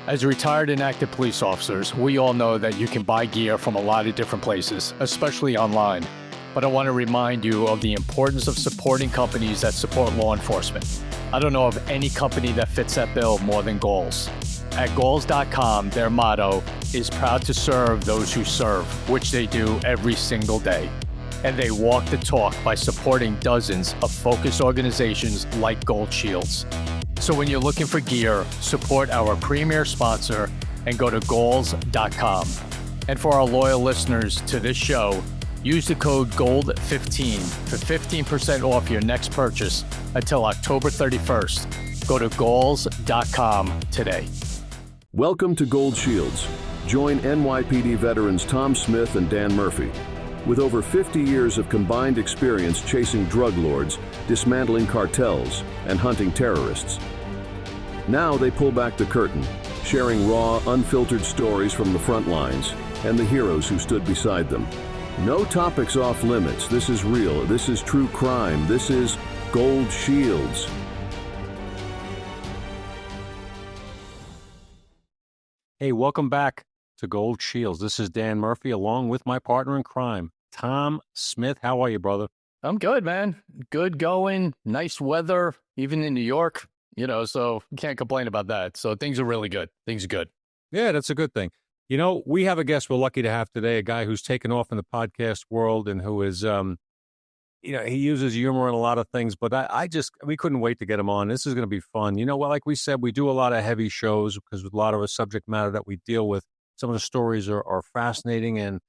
As retired and active police officers, we all know that you can buy gear from a lot of different places, especially online. But I want to remind you of the importance of supporting companies that support law enforcement. I don't know of any company that fits that bill more than Goals. At Goals.com, their motto is proud to serve those who serve, which they do every single day. And they walk the talk by supporting dozens of focused organizations like Gold Shields. So when you're looking for gear, support our premier sponsor and go to Goals.com. And for our loyal listeners to this show, use the code GOLD15 for 15% off your next purchase until October 31st. Go to Goals.com today. Welcome to Gold Shields. Join NYPD veterans Tom Smith and Dan Murphy. With over 50 years of combined experience chasing drug lords, dismantling cartels, and hunting terrorists. Now they pull back the curtain, sharing raw, unfiltered stories from the front lines and the heroes who stood beside them. No topics off limits. This is real. This is true crime. This is Gold Shields. Hey, welcome back to Gold Shields. This is Dan Murphy along with my partner in crime, Tom Smith. How are you, brother? I'm good, man. Good going. Nice weather, even in New York, so you can't complain about that. So things are really good. Things are good. Yeah, that's a good thing. We have a guest we're lucky to have today, a guy who's taken off in the podcast world and who is, he uses humor in a lot of things, but we couldn't wait to get him on. This is going to be fun. Like we said, we do a lot of heavy shows because with a lot of the subject matter that we deal with, some of the stories are fascinating and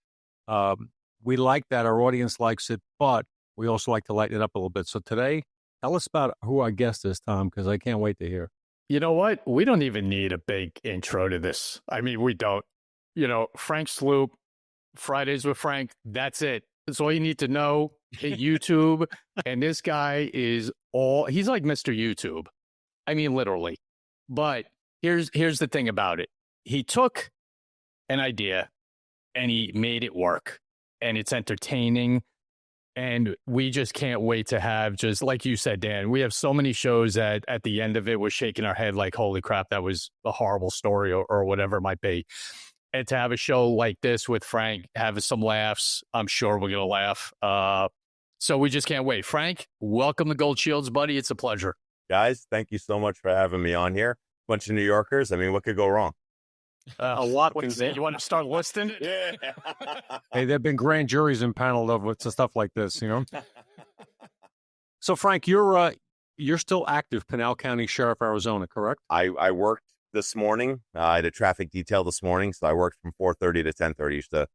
we like that. Our audience likes it, but we also like to lighten it up a little bit. So today, tell us about who our guest is, Tom, because I can't wait to hear. You know what? We don't even need a big intro to this. I mean, we don't. Frank Sloup, Fridays with Frank, that's it. That's all you need to know. Hit YouTube. And this guy he's like Mr. YouTube. I mean, literally. But here's the thing about it. He took an idea and he made it work. And it's entertaining. And we just can't wait to have, just like you said, Dan, we have so many shows that at the end of it, we're shaking our head like, holy crap, that was a horrible story or whatever it might be. And to have a show like this with Frank, having some laughs, I'm sure we're going to laugh. So we just can't wait. Frank, welcome to Gold Shields, buddy. It's a pleasure. Guys, thank you so much for having me on here. Bunch of New Yorkers. I mean, what could go wrong? A lot. You want to start listing it? Yeah. Hey, there have been grand juries impaneled over stuff like this, So, Frank, you're still active, Pinal County Sheriff, Arizona, correct? I worked this morning. I had a traffic detail this morning, so I worked from 4:30 to 10:30. Just a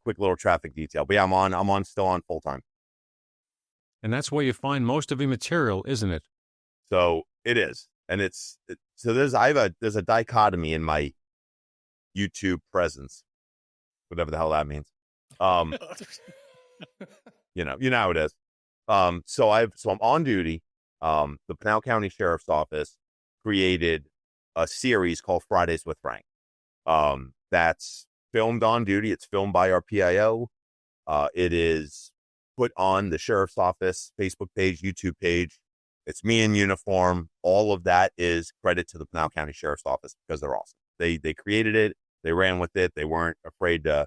quick little traffic detail. But yeah, I'm still on full time. And that's where you find most of your material, isn't it? So it is, and there's a dichotomy in my YouTube presence, whatever the hell that means. You know how it is. So I'm on duty. The Pinal County Sheriff's Office created a series called Fridays with Frank. That's filmed on duty. It's filmed by our PIO. It is put on the Sheriff's Office Facebook page, YouTube page. It's me in uniform. All of that is credit to the Pinal County Sheriff's Office because they're awesome. They created it. They ran with it. They weren't afraid to,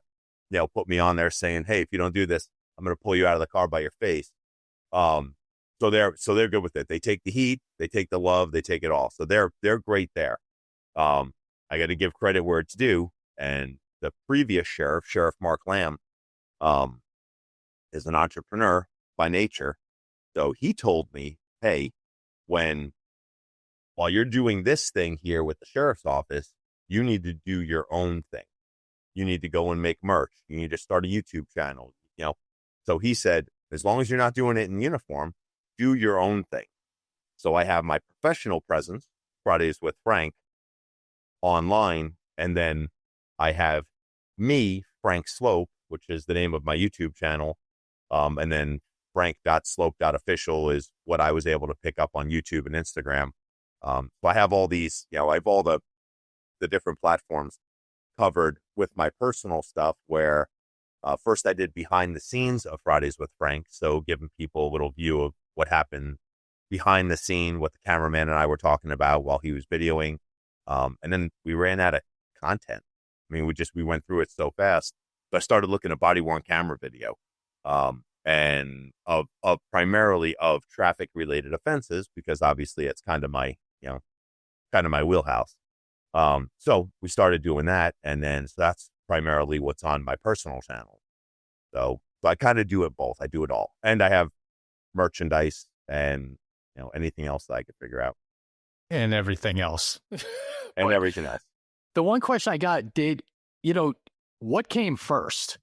put me on there saying, hey, if you don't do this, I'm going to pull you out of the car by your face. So they're good with it. They take the heat, they take the love, they take it all. So they're great there. I got to give credit where it's due. And the previous sheriff, Sheriff Mark Lamb, is an entrepreneur by nature. So he told me, hey, while you're doing this thing here with the sheriff's office, you need to do your own thing. You need to go and make merch. You need to start a YouTube channel. So he said, as long as you're not doing it in uniform, do your own thing. So I have my professional presence, Fridays with Frank, online, and then I have me, Frank Sloup, which is the name of my YouTube channel, and then frank.slope.official is what I was able to pick up on YouTube and Instagram. So I have all these, I have all the different platforms covered with my personal stuff where first I did behind the scenes of Fridays with Frank. So giving people a little view of what happened behind the scene, what the cameraman and I were talking about while he was videoing. And then we ran out of content. I mean, we went through it so fast. So I started looking at body worn camera video, and of primarily of traffic related offenses, because obviously it's kind of my wheelhouse. So we started doing that, and then so that's primarily what's on my personal channel. So I kind of do it both. I do it all, and I have merchandise and anything else that I could figure out, and everything else. and everything else. The one question I got, what came first?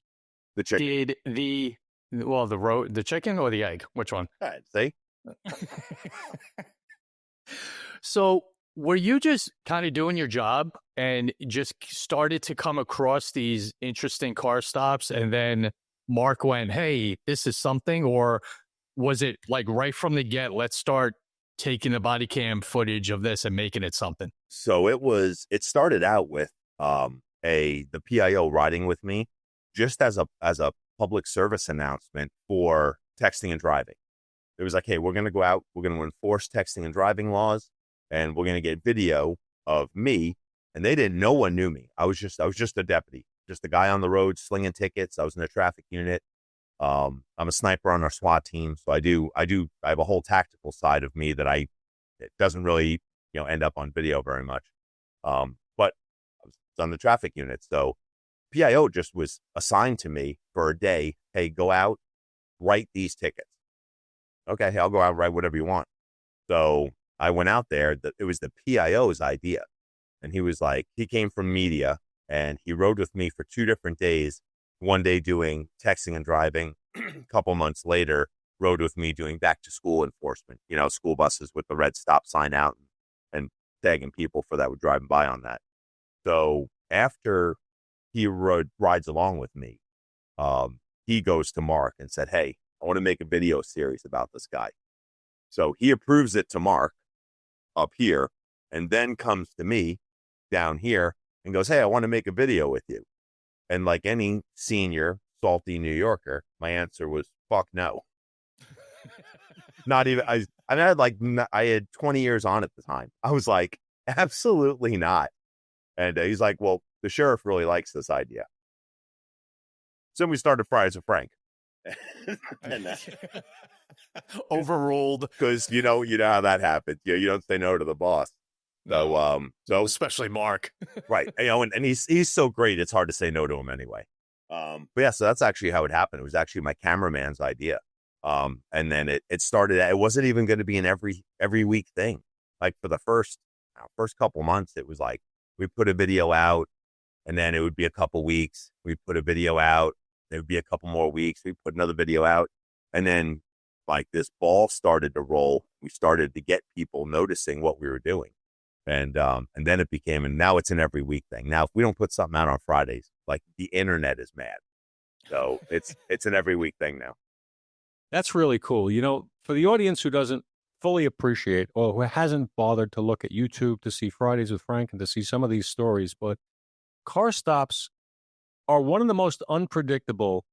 The chicken. Did the chicken or the egg? Which one? All right, see? So were you just kind of doing your job and just started to come across these interesting car stops, and then Mark went, hey, this is something? Or was it like right from the get, let's start taking the body cam footage of this and making it something? So it started out with the PIO riding with me just as a public service announcement for texting and driving. It was like, hey, we're going to go out, we're going to enforce texting and driving laws, and we're going to get video of me. And no one knew me. I was just a deputy, just a guy on the road slinging tickets. I was in the traffic unit. I'm a sniper on our SWAT team. So I have a whole tactical side of me that it doesn't really, end up on video very much. But I was on the traffic unit. So PIO just was assigned to me for a day. Hey, go out, write these tickets. Okay, hey, I'll go out and write whatever you want. So I went out there. It was the PIO's idea. And he came from media, and he rode with me for 2 different days. One day doing texting and driving. A couple months later, rode with me doing back to school enforcement, school buses with the red stop sign out and tagging people for that were driving by on that. So after he rides along with me, he goes to Mark and said, hey, I want to make a video series about this guy. So he approves it to Mark up here, and then comes to me down here and goes, hey, I want to make a video with you. And like any senior salty New Yorker, my answer was, fuck no. Not even, I had 20 years on at the time. I was like, absolutely not. And he's like, well, the sheriff really likes this idea. So we started Fridays with Frank. And overruled, because you know how that happens. You don't say no to the boss. So especially Mark. Right. And he's so great, it's hard to say no to him anyway. But yeah, so that's actually how it happened. It was actually my cameraman's idea. And then it started. It wasn't even going to be an every week thing. Like for the first couple months, it was like we put a video out, and then it would be a couple weeks. We put a video out. There would be a couple more weeks. We put another video out, and then like this ball started to roll. We started to get people noticing what we were doing, and then it became, and now it's an every week thing. Now, if we don't put something out on Fridays, like the internet is mad. So it's an every week thing now. That's really cool. For the audience who doesn't fully appreciate or who hasn't bothered to look at YouTube to see Fridays with Frank and to see some of these stories, but car stops are one of the most unpredictable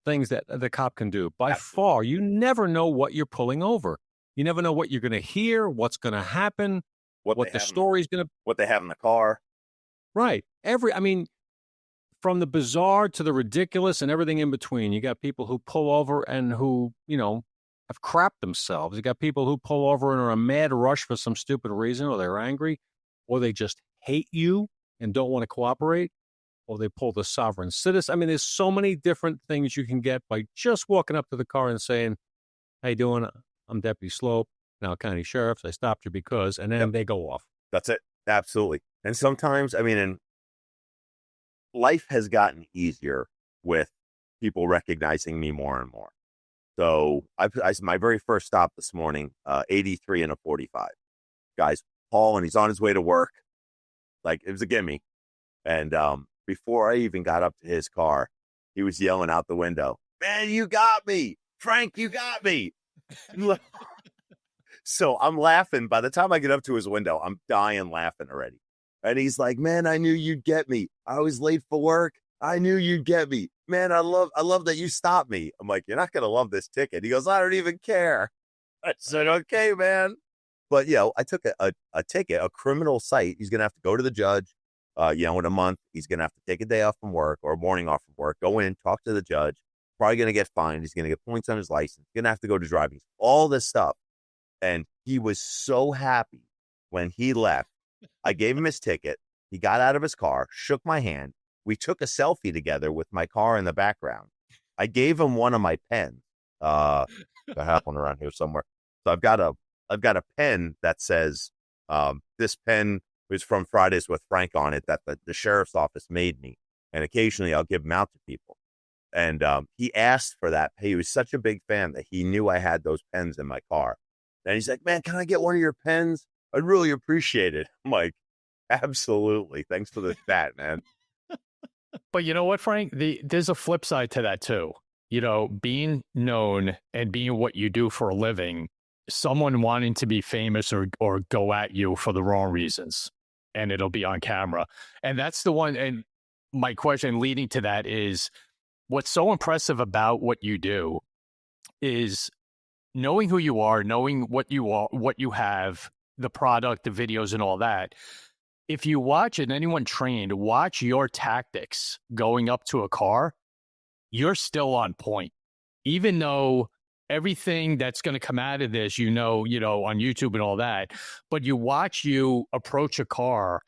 things that the cop can do. By far, you never know what you're pulling over. You never know what you're going to hear, what's going to happen, what the story's going to... What they have in the car. Right. From the bizarre to the ridiculous and everything in between. You got people who pull over and who, have crapped themselves. You got people who pull over and are a mad rush for some stupid reason, or they're angry, or they just hate you and don't want to cooperate, or they pull the sovereign citizen. I mean, there's so many different things you can get by just walking up to the car and saying, how you doing? I'm Deputy Sloup, Pinal County Sheriff. I stopped you because, and then they go off. That's it. Absolutely. And sometimes, and life has gotten easier with people recognizing me more and more. So my very first stop this morning, 83 and a 45. Guy's Paul, and he's on his way to work. Like, it was a gimme. And before I even got up to his car, he was yelling out the window, man, you got me. Frank, you got me. So I'm laughing. By the time I get up to his window, I'm dying laughing already. And he's like, man, I knew you'd get me. I was late for work. I knew you'd get me. Man, I love that you stopped me. I'm like, you're not going to love this ticket. He goes, I don't even care. I said, okay, man. But, I took a ticket, a criminal cite. He's going to have to go to the judge, in a month. He's going to have to take a day off from work or a morning off from work, go in, talk to the judge. Probably going to get fined. He's going to get points on his license. Going to have to go to driving. All this stuff. And he was so happy when he left. I gave him his ticket. He got out of his car, shook my hand. We took a selfie together with my car in the background. I gave him one of my pens. I have one around here somewhere. So I've got a pen that says, this pen was from Fridays with Frank on it that the sheriff's office made me. And occasionally I'll give them out to people. And he asked for that. He was such a big fan that he knew I had those pens in my car. And he's like, man, can I get one of your pens? I'd really appreciate it. I'm like, absolutely. Thanks for the stat, man. But you know what, Frank? There's a flip side to that too. Being known and being what you do for a living, someone wanting to be famous or go at you for the wrong reasons, and it'll be on camera. And that's the one. And my question leading to that is, what's so impressive about what you do is knowing who you are, knowing what you are, what you have, the product, the videos, and all that. If you watch it, anyone trained, watch your tactics going up to a car, you're still on point. Even though everything that's going to come out of this, on YouTube and all that, but you watch you approach a car,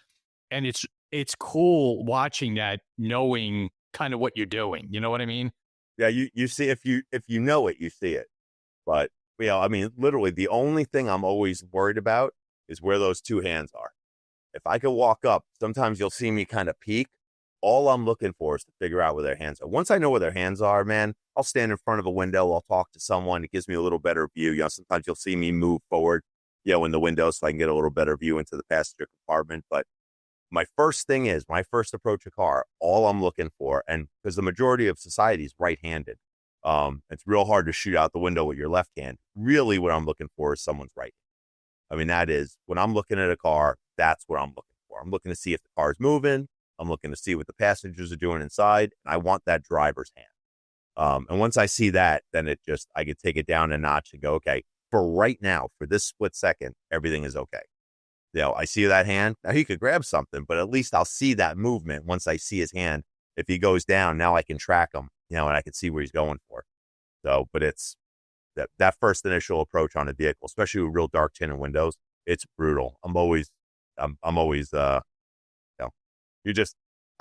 and it's cool watching that, knowing kind of what you're doing. You know what I mean? Yeah, you see, if you know it, you see it. But, literally the only thing I'm always worried about is where those two hands are. If I could walk up, sometimes you'll see me kind of peek. All I'm looking for is to figure out where their hands are. Once I know where their hands are, man, I'll stand in front of a window. I'll talk to someone. It gives me a little better view. Sometimes you'll see me move forward, in the window so I can get a little better view into the passenger compartment. But my first thing is, when I first approach a car, all I'm looking for, and because the majority of society is right-handed, it's real hard to shoot out the window with your left hand. Really what I'm looking for is someone's right. That is, when I'm looking at a car, that's what I'm looking for. I'm looking to see if the car is moving. I'm looking to see what the passengers are doing inside. And I want that driver's hand. And once I see that, then I could take it down a notch and go, okay, for right now, for this split second, everything is okay. I see that hand. Now he could grab something, but at least I'll see that movement once I see his hand. If he goes down, now I can track him, and I can see where he's going for. So, but it's that first initial approach on a vehicle, especially with real dark tinted windows, it's brutal. I'm always, I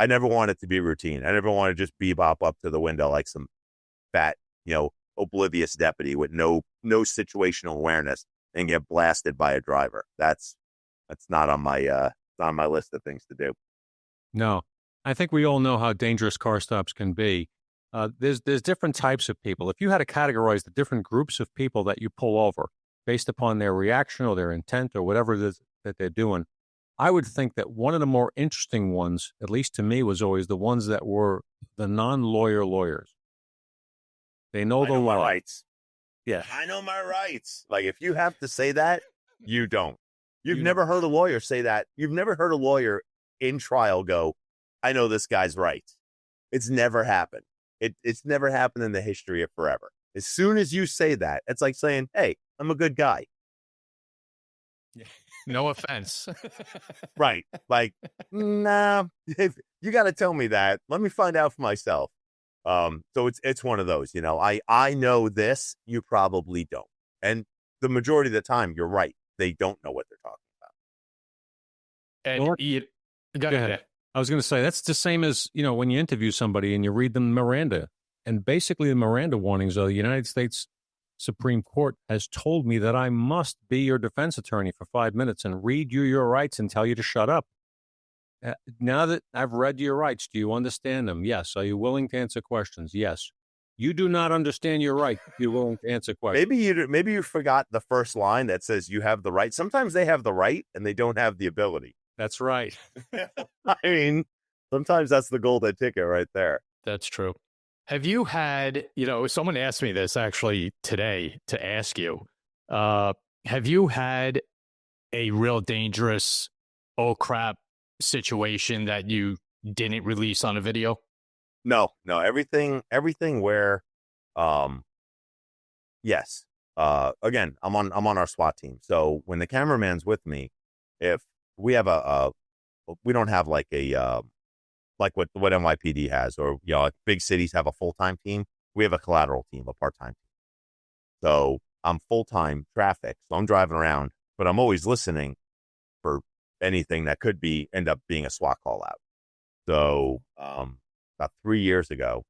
never want it to be routine. I never want to just bebop up to the window like some fat, oblivious deputy with no situational awareness and get blasted by a driver. That's not on my list of things to do. No, I think we all know how dangerous car stops can be. There's different types of people. If you had to categorize the different groups of people that you pull over based upon their reaction or their intent or whatever it is that they're doing, I would think that one of the more interesting ones, at least to me, was always the ones that were the non-lawyer lawyers. They know the law. My rights. Yeah. I know my rights. Like, if you have to say that, you don't. You've never heard a lawyer say that. You've never heard a lawyer in trial go, I know this guy's rights. It's never happened. It's never happened in the history of forever. As soon as you say that, it's like saying, hey, I'm a good guy. No offense. Right. Like, nah, you got to tell me that. Let me find out for myself. So it's one of those, I know this, you probably don't. And the majority of the time, you're right. They don't know what they're talking about. And go ahead. I was going to say, that's the same as, when you interview somebody and you read them Miranda. And basically the Miranda warnings are the United States Supreme Court has told me that I must be your defense attorney for 5 minutes and read you your rights and tell you to shut up. Now that I've read your rights, do you understand them? Yes. Are you willing to answer questions? Yes. You do not understand your right. You're willing to answer questions. Maybe you forgot the first line that says you have the right. Sometimes they have the right and they don't have the ability. That's right. Sometimes that's the golden ticket right there. That's true. Have you had, someone asked me this actually today to ask you, have you had a real dangerous, oh crap situation that you didn't release on a video? No, everything where, yes, again, I'm on our SWAT team. So when the cameraman's with me, if we have we don't have like a, like what NYPD has, or, you know, like big cities have a full-time team. We have a collateral team, a part-time team. So I'm full-time traffic. So I'm driving around, but I'm always listening for anything that could end up being a SWAT call out. So, about 3 years ago,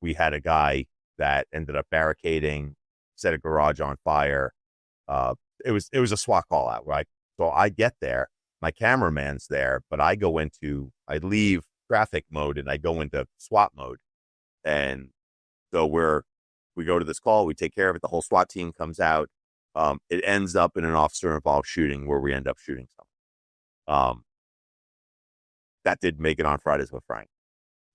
we had a guy that ended up barricading, set a garage on fire. It was a SWAT call out, right? So I get there, my cameraman's there, but I leave traffic mode and I go into SWAT mode. And so we go to this call, we take care of it. The whole SWAT team comes out. It ends up in an officer involved shooting where we end up shooting someone. That did make it on Fridays with Frank.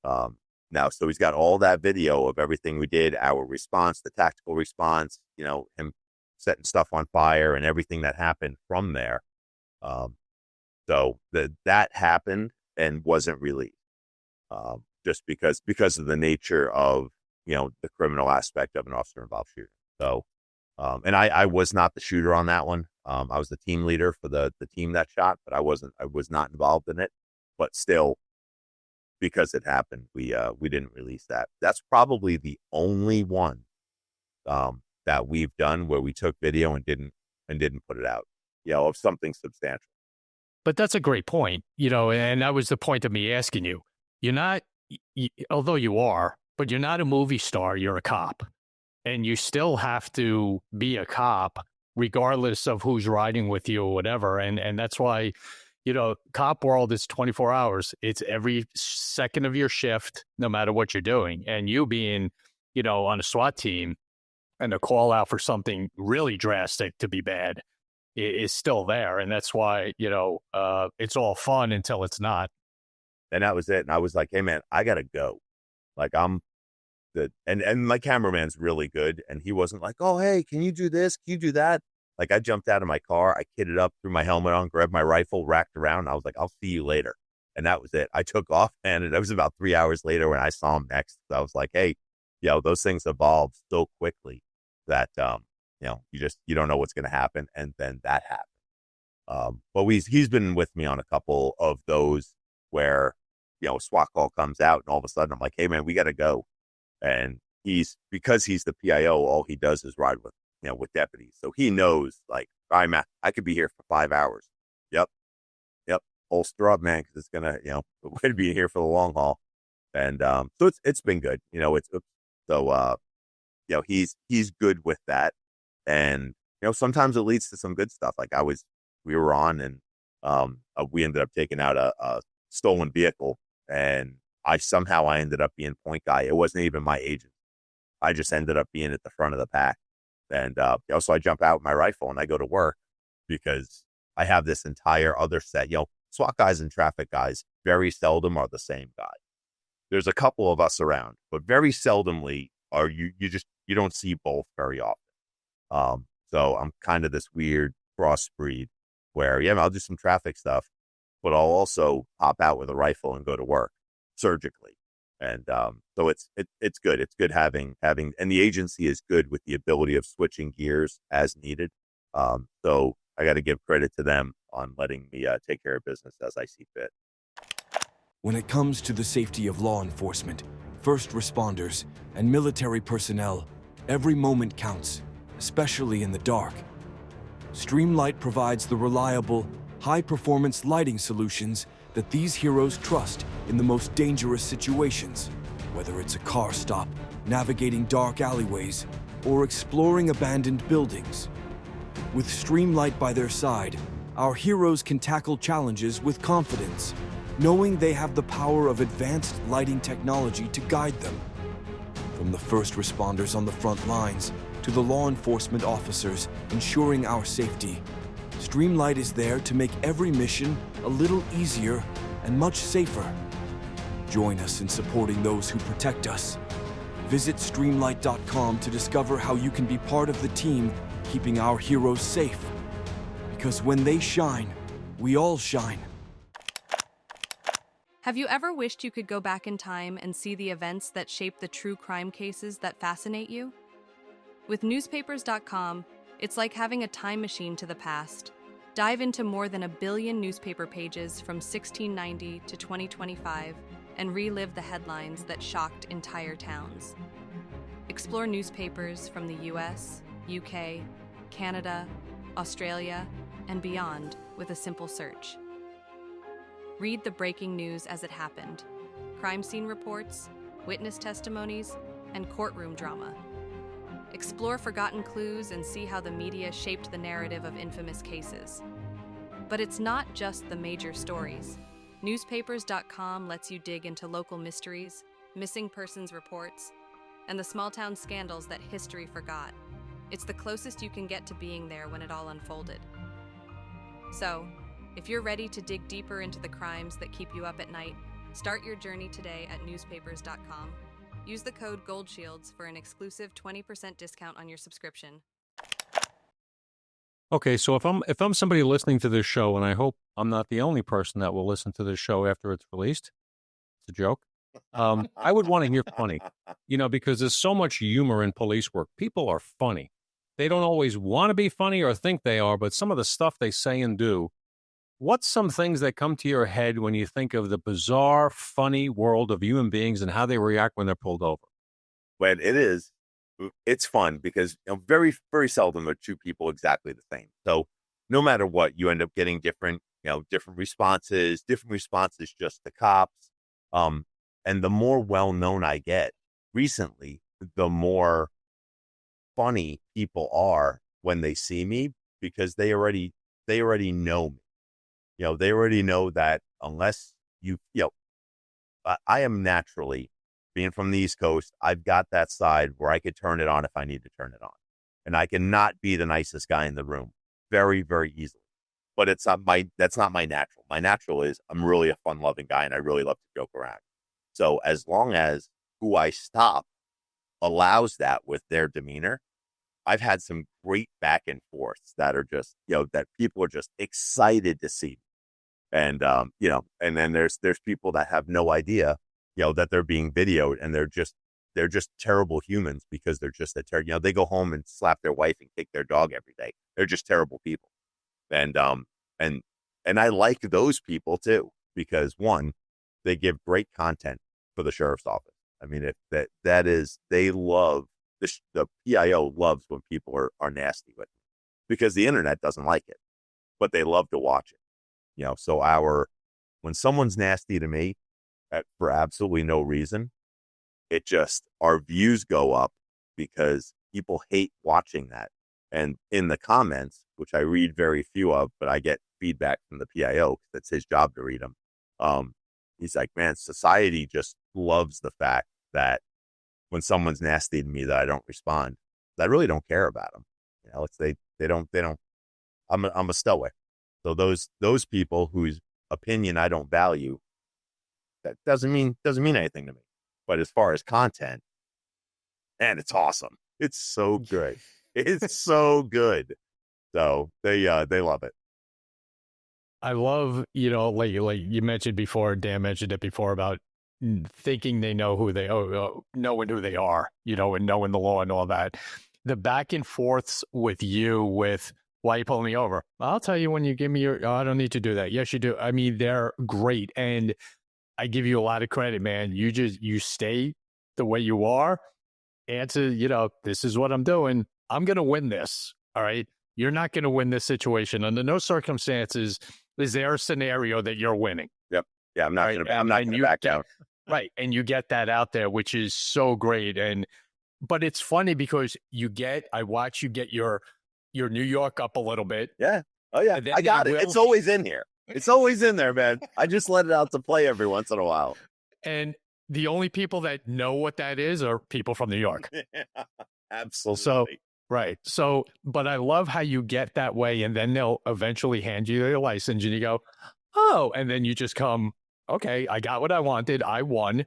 Now, so he's got all that video of everything we did, our response, the tactical response, you know, him setting stuff on fire and everything that happened from there. So that happened and wasn't released, just because of the nature of, you know, the criminal aspect of an officer involved shooting. So, and I was not the shooter on that one. I was the team leader for the team that shot, but I was not involved in it. But still, because it happened, we didn't release that. That's probably the only one that we've done where we took video and didn't put it out, you know, of something substantial. But that's a great point, you know, and that was the point of me asking you. You're not, although you are, but you're not a movie star, you're a cop. And you still have to be a cop regardless of who's riding with you or whatever. And that's why, you know, cop world is 24 hours. It's every second of your shift, no matter what you're doing. And you being, you know, on a SWAT team and a call out for something really drastic to be bad is still there. And that's why, you know, it's all fun until it's not. And that was it. And I was like, hey, man, I got to go. Like, I'm good. And my cameraman's really good. And he wasn't like, oh, hey, can you do this? Can you do that? Like, I jumped out of my car, I kitted up, threw my helmet on, grabbed my rifle, racked around. And I was like, I'll see you later. And that was it. I took off, and it was about 3 hours later when I saw him next. So I was like, hey, you know, those things evolve so quickly that, you know, you don't know what's going to happen. And then that happened. But he's been with me on a couple of those where, you know, a SWAT call comes out, and all of a sudden I'm like, hey, man, we got to go. And because he's the PIO, all he does is ride with, you know, with deputies. So he knows, like, all right, man, I could be here for 5 hours. Yep. Holster up, man, because it's going to, you know, we're going to be here for the long haul. And so it's been good. You know, you know, he's good with that. And, you know, sometimes it leads to some good stuff. Like we were on, and we ended up taking out a stolen vehicle, and I ended up being point guy. It wasn't even my agent. I just ended up being at the front of the pack. And, you know, so I jump out with my rifle and I go to work because I have this entire other set. You know, SWAT guys and traffic guys very seldom are the same guy. There's a couple of us around, but very seldomly are you don't see both very often. So I'm kind of this weird crossbreed where, yeah, I'll do some traffic stuff, but I'll also hop out with a rifle and go to work surgically. And so it's good. It's good having, and the agency is good with the ability of switching gears as needed. So I got to give credit to them on letting me take care of business as I see fit. When it comes to the safety of law enforcement, first responders, and military personnel, every moment counts, especially in the dark. Streamlight provides the reliable, high-performance lighting solutions that these heroes trust in the most dangerous situations, whether it's a car stop, navigating dark alleyways, or exploring abandoned buildings. With Streamlight by their side, our heroes can tackle challenges with confidence, knowing they have the power of advanced lighting technology to guide them. From the first responders on the front lines to the law enforcement officers ensuring our safety, Streamlight is there to make every mission a little easier and much safer. Join us in supporting those who protect us. Visit Streamlight.com to discover how you can be part of the team keeping our heroes safe. Because when they shine, we all shine. Have you ever wished you could go back in time and see the events that shape the true crime cases that fascinate you? With newspapers.com, it's like having a time machine to the past. Dive into more than 1 billion newspaper pages from 1690 to 2025 and relive the headlines that shocked entire towns. Explore newspapers from the US, UK, Canada, Australia, and beyond with a simple search. Read the breaking news as it happened, crime scene reports, witness testimonies, and courtroom drama. Explore forgotten clues and see how the media shaped the narrative of infamous cases. But it's not just the major stories. Newspapers.com lets you dig into local mysteries, missing persons reports, and the small-town scandals that history forgot. It's the closest you can get to being there when it all unfolded. So, if you're ready to dig deeper into the crimes that keep you up at night, start your journey today at newspapers.com. Use the code GOLDSHIELDS for an exclusive 20% discount on your subscription. Okay, so if I'm somebody listening to this show, and I hope I'm not the only person that will listen to this show after it's released, it's a joke. I would want to hear funny, because there's so much humor in police work. People are funny. They don't always want to be funny or think they are, but some of the stuff they say and do. What's some things that come to your head when you think of the bizarre, funny world of human beings and how they react when they're pulled over? When it's fun because very, very seldom are two people exactly the same. So no matter what, you end up getting different responses just to cops. And the more well-known I get recently, the more funny people are when they see me because they already know me. They already know that unless I am naturally, being from the East Coast, I've got that side where I could turn it on if I need to turn it on. And I cannot be the nicest guy in the room very, very easily. But that's not my natural. My natural is I'm really a fun-loving guy and I really love to joke around. So as long as who I stop allows that with their demeanor, I've had some great back and forths that are just, that people are just excited to see. And, and then there's people that have no idea, that they're being videoed and they're just terrible humans because they're just they go home and slap their wife and kick their dog every day. They're just terrible people. And I like those people too, because one, they give great content for the sheriff's office. I mean, they love the PIO loves when people are nasty with me because the internet doesn't like it, but they love to watch it. So when someone's nasty to me for absolutely no reason, our views go up because people hate watching that. And in the comments, which I read very few of, but I get feedback from the PIO, that's his job to read them. He's like, man, society just loves the fact that when someone's nasty to me that I don't respond. I really don't care about them. They don't, I'm a stoic. So those people whose opinion I don't value, that doesn't mean anything to me. But as far as content, man, it's awesome. It's so good. It's so good. So they love it. I love, like you mentioned before, Dan mentioned it before about thinking they know who they are, knowing who they are, and knowing the law and all that. The back and forths with why you pull me over? I'll tell you when you give me I don't need to do that. Yes, you do. I mean, they're great. And I give you a lot of credit, man. You stay the way you are. Answer, this is what I'm doing. I'm going to win this. All right. You're not going to win this situation. Under no circumstances is there a scenario that you're winning. Yep. Yeah. I'm not going to back down. Right. And you get that out there, which is so great. But it's funny because I watch you get your New York up a little bit. Yeah. Oh yeah. I got it. It's always in here. It's always in there, man. I just let it out to play every once in a while. And the only people that know what that is are people from New York. Yeah, absolutely. So, right. So, but I love how you get that way, and then they'll eventually hand you your license and you go, oh, and then you just come, okay, I got what I wanted. I won.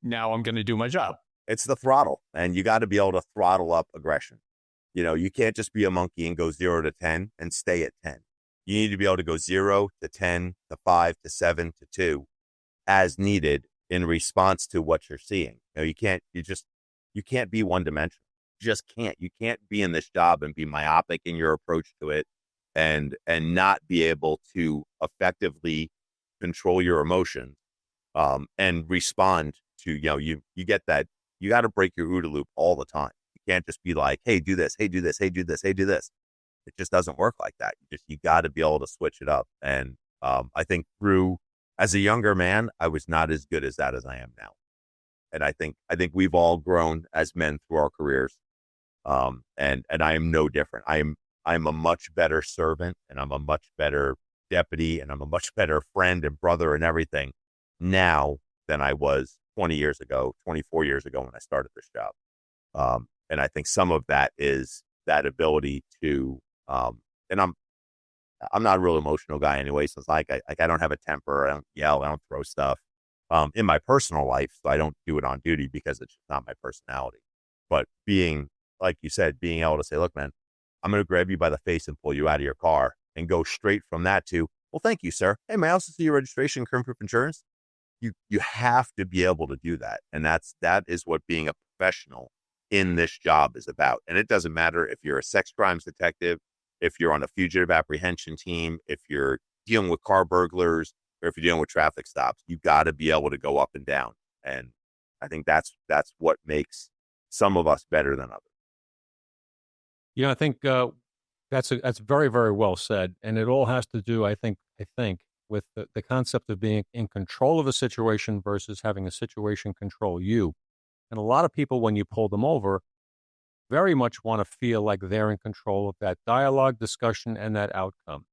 Now I'm going to do my job. It's the throttle, and you got to be able to throttle up aggression. You can't just be a monkey and go 0 to 10 and stay at 10. You need to be able to go 0 to 10 to 5 to 7 to 2 as needed in response to what you're seeing. You can't be one dimensional. just can't. You can't be in this job and be myopic in your approach to it and not be able to effectively control your emotions and respond to, you get that. You got to break your OODA loop all the time. You can't just be like, hey, do this, hey, do this, hey, do this, hey, do this. It just doesn't work like that. You got to be able to switch it up. And I think as a younger man, I was not as good as that as I am now. And I think we've all grown as men through our careers. And I am no different. I'm a much better servant, and I'm a much better deputy, and I'm a much better friend and brother and everything now than I was 20 years ago, 24 years ago when I started this job. And I think some of that is that ability to, and I'm not a real emotional guy anyway. So it's like I don't have a temper. I don't yell. I don't throw stuff in my personal life. So I don't do it on duty because it's just not my personality. But being, like you said, being able to say, look, man, I'm going to grab you by the face and pull you out of your car and go straight from that to, well, thank you, sir. Hey, may I also see your registration, current proof insurance? You have to be able to do that. And that is what being a professional in this job is about. And it doesn't matter if you're a sex crimes detective, if you're on a fugitive apprehension team, if you're dealing with car burglars, or if you're dealing with traffic stops, you got to be able to go up and down. And I think that's what makes some of us better than others. I think that's very, very well said. And it all has to do, I think, with the concept of being in control of a situation versus having a situation control you. And a lot of people, when you pull them over, very much want to feel like they're in control of that dialogue, discussion, and that outcome.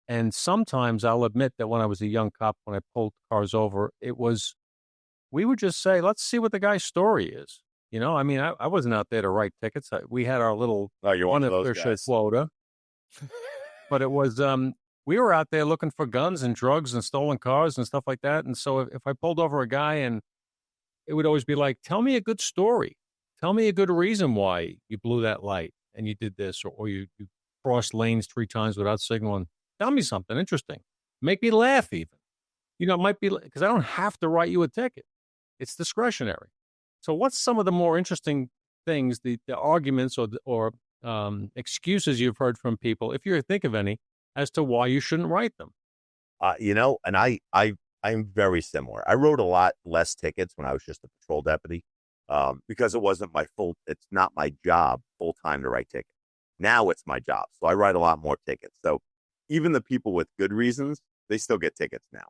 And sometimes I'll admit that when I was a young cop, when I pulled cars over, we would just say, let's see what the guy's story is. I mean, I wasn't out there to write tickets. We had our little unofficial quota. But it was, we were out there looking for guns and drugs and stolen cars and stuff like that. And so if I pulled over a guy, and it would always be like, tell me a good story. Tell me a good reason why you blew that light and you did this, or you crossed lanes 3 times without signaling. Tell me something interesting. Make me laugh even. It might be because I don't have to write you a ticket. It's discretionary. So what's some of the more interesting things, the arguments or excuses you've heard from people, if you think of any, as to why you shouldn't write them? And I'm very similar. I wrote a lot less tickets when I was just a patrol deputy because it's not my job full time to write tickets. Now it's my job. So I write a lot more tickets. So even the people with good reasons, they still get tickets now.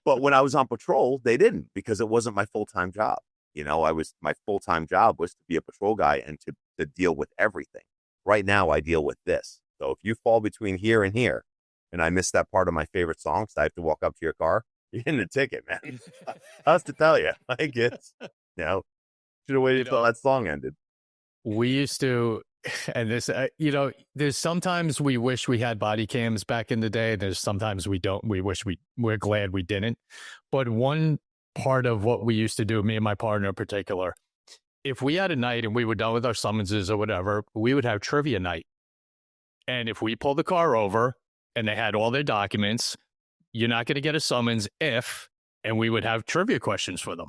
But when I was on patrol, they didn't, because it wasn't my full-time job. My full-time job was to be a patrol guy and to deal with everything. Right now I deal with this. So if you fall between here and here and I miss that part of my favorite song, so I have to walk up to your car, you're in a ticket, man. I have to tell you, I guess, should have waited until that song ended. We used to, and this, there's sometimes we wish we had body cams back in the day. There's sometimes we don't. We're glad we didn't. But one part of what we used to do, me and my partner in particular, if we had a night and we were done with our summonses or whatever, we would have trivia night. And if we pulled the car over and they had all their documents, you're not going to get a summons and we would have trivia questions for them.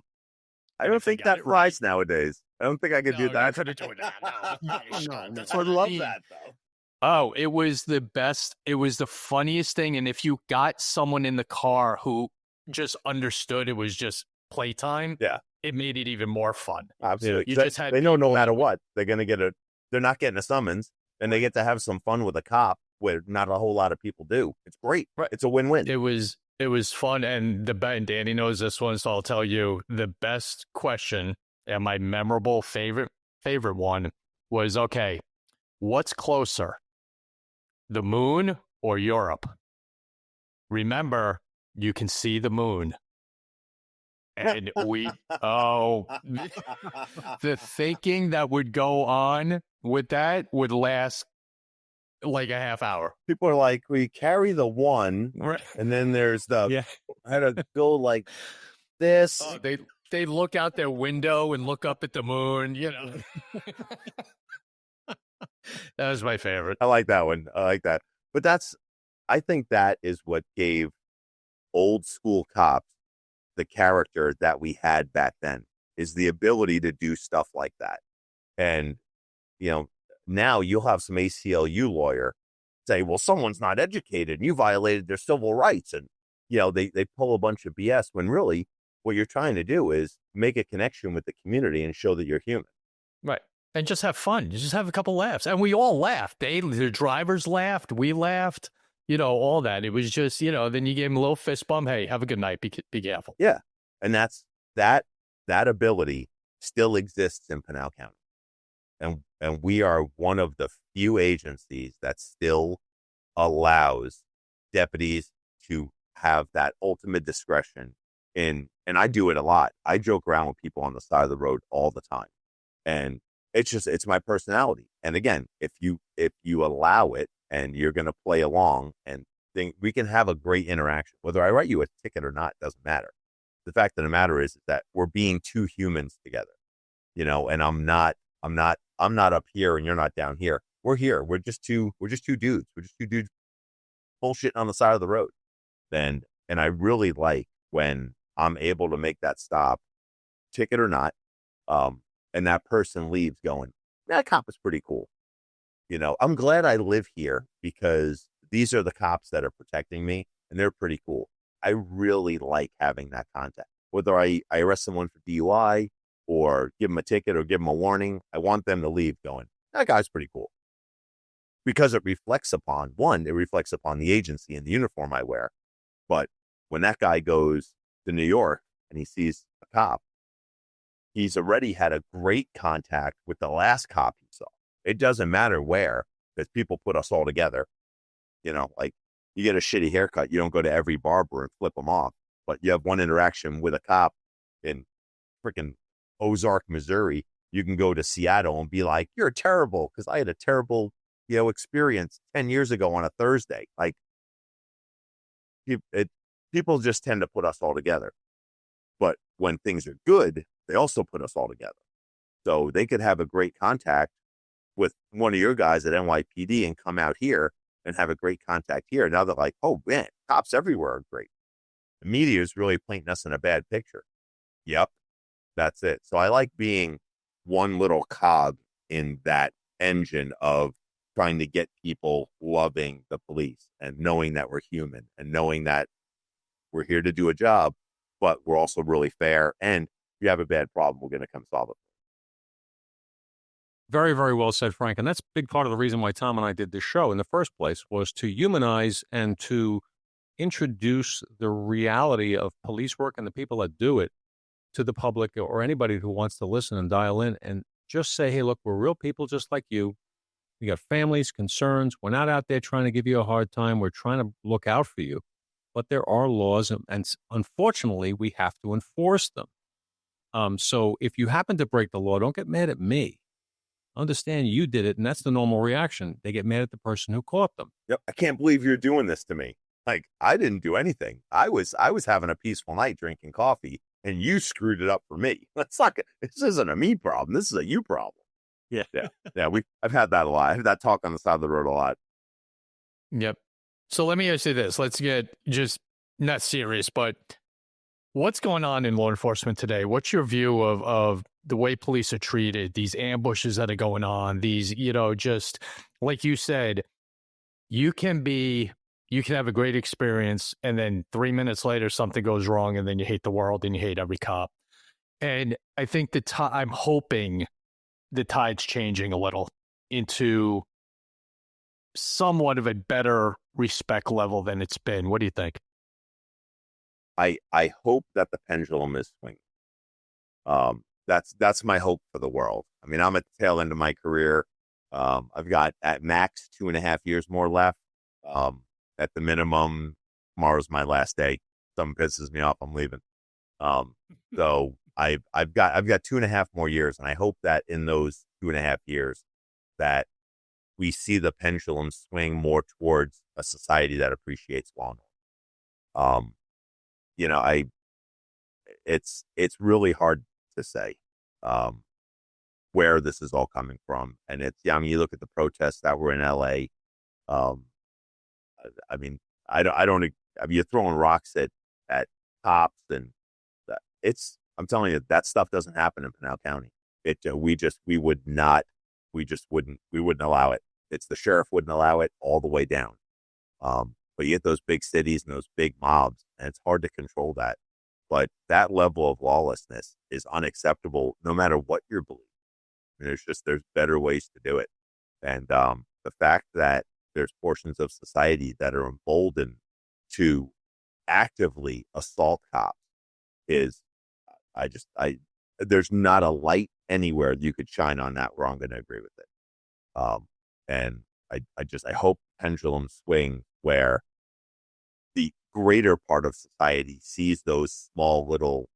I don't think that flies nowadays. I don't think I could do that. I couldn't do that. No. I would love that, though. Oh, it was the best. It was the funniest thing. And if you got someone in the car who just understood it was just playtime, it made it even more fun. Absolutely. They know no matter what, they're going to they're not getting a summons, and they get to have some fun with a cop where not a whole lot of people do. It's great. Right. It's a win-win. It was fun. And Danny knows this one, so I'll tell you the best question. And my memorable favorite one was, okay, what's closer, the moon or Europe? Remember, you can see the moon. And the thinking that would go on with that would last like a half hour. People are like, we carry the one, right, and then there's the, I had to go like this. They look out their window and look up at the moon, That was my favorite. I like that one. I like that. But I think that is what gave old school cops the character that we had back then. is the ability to do stuff like that. And, now you'll have some ACLU lawyer say, well, someone's not educated and you violated their civil rights. And, they pull a bunch of BS when really what you're trying to do is make a connection with the community and show that you're human. Right. And just have fun. You just have a couple laughs. And we all laughed. The drivers laughed. We laughed, all that. It was just, then you gave them a little fist bump. Hey, have a good night. Be careful. Yeah. And that ability still exists in Pinal County. And we are one of the few agencies that still allows deputies to have that ultimate discretion and I do it a lot. I joke around with people on the side of the road all the time. And it's my personality. And again, if you allow it and you're going to play along and think we can have a great interaction, whether I write you a ticket or not, doesn't matter. The fact of the matter is that we're being two humans together, and I'm not up here and you're not down here. We're here. We're just two dudes. We're just two dudes bullshitting on the side of the road. And I really like when I'm able to make that stop, ticket or not, and that person leaves going, that cop is pretty cool. I'm glad I live here because these are the cops that are protecting me and they're pretty cool. I really like having that contact. Whether I arrest someone for DUI or give them a ticket or give them a warning, I want them to leave going, that guy's pretty cool. Because it reflects upon the agency and the uniform I wear. But when that guy goes to New York and he sees a cop, he's already had a great contact with the last cop he saw. It doesn't matter where, because people put us all together. Like you get a shitty haircut, you don't go to every barber and flip them off, but you have one interaction with a cop in freaking Ozark, Missouri. You can go to Seattle and be like, you're terrible, because I had a terrible, experience 10 years ago on a Thursday. Like people just tend to put us all together. But when things are good, they also put us all together. So they could have a great contact with one of your guys at NYPD and come out here and have a great contact here. Now they're like, oh man, cops everywhere are great. The media is really painting us in a bad picture. Yep, that's it. So I like being one little cog in that engine of trying to get people loving the police and knowing that we're human and knowing that we're here to do a job, but we're also really fair. And if you have a bad problem, we're going to come solve it. Very, very well said, Frank. And that's a big part of the reason why Tom and I did this show in the first place, was to humanize and to introduce the reality of police work and the people that do it to the public or anybody who wants to listen and dial in and just say, hey, look, we're real people just like you. We got families, concerns. We're not out there trying to give you a hard time. We're trying to look out for you. But there are laws, and unfortunately, we have to enforce them. So if you happen to break the law, don't get mad at me. Understand you did it, and that's the normal reaction. They get mad at the person who caught them. Yep. I can't believe you're doing this to me. Like, I didn't do anything. I was having a peaceful night drinking coffee, and you screwed it up for me. This isn't a me problem. This is a you problem. Yeah. I've had that a lot. I've had that talk on the side of the road a lot. Yep. So let me ask you this. Let's get just not serious, but what's going on in law enforcement today? What's your view of the way police are treated, these ambushes that are going on, these, just like you said, you can have a great experience and then 3 minutes later something goes wrong and then you hate the world and you hate every cop. And I think I'm hoping the tide's changing a little into somewhat of a better respect level than it's been. What do you think? I hope that the pendulum is swinging. That's my hope for the world. I mean, I'm at the tail end of my career. I've got at max 2.5 years more left. At the minimum, tomorrow's my last day. Something pisses me off, I'm leaving. So I've got 2.5 more years, and I hope that in those 2.5 years that we see the pendulum swing more towards a society that appreciates law and order. It's really hard to say where this is all coming from, and you look at the protests that were in LA. You're throwing rocks at cops, and I'm telling you, that stuff doesn't happen in Pinal County. We wouldn't allow it. It's the sheriff wouldn't allow it all the way down. But you get those big cities and those big mobs, and it's hard to control that. But that level of lawlessness is unacceptable, no matter what your belief. I mean, there's better ways to do it. And the fact that there's portions of society that are emboldened to actively assault cops is, there's not a light anywhere you could shine on that where I'm going to agree with it. And I hope pendulum swing where the greater part of society sees those small little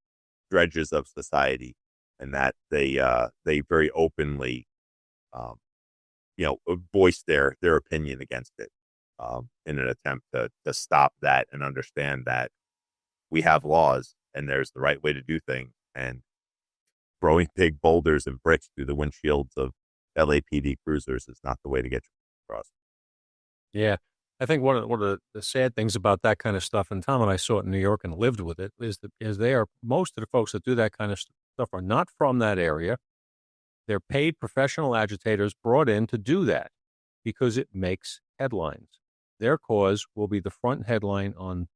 dredges of society, and that they very openly, voice their opinion against it, in an attempt to stop that and understand that we have laws and there's the right way to do things, and throwing big boulders and bricks through the windshields of LAPD cruisers is not the way to get across. Yeah. I think one of the sad things about that kind of stuff, and Tom and I saw it in New York and lived with it, is most of the folks that do that kind of stuff are not from that area. They're paid professional agitators brought in to do that because it makes headlines. Their cause will be the front headline on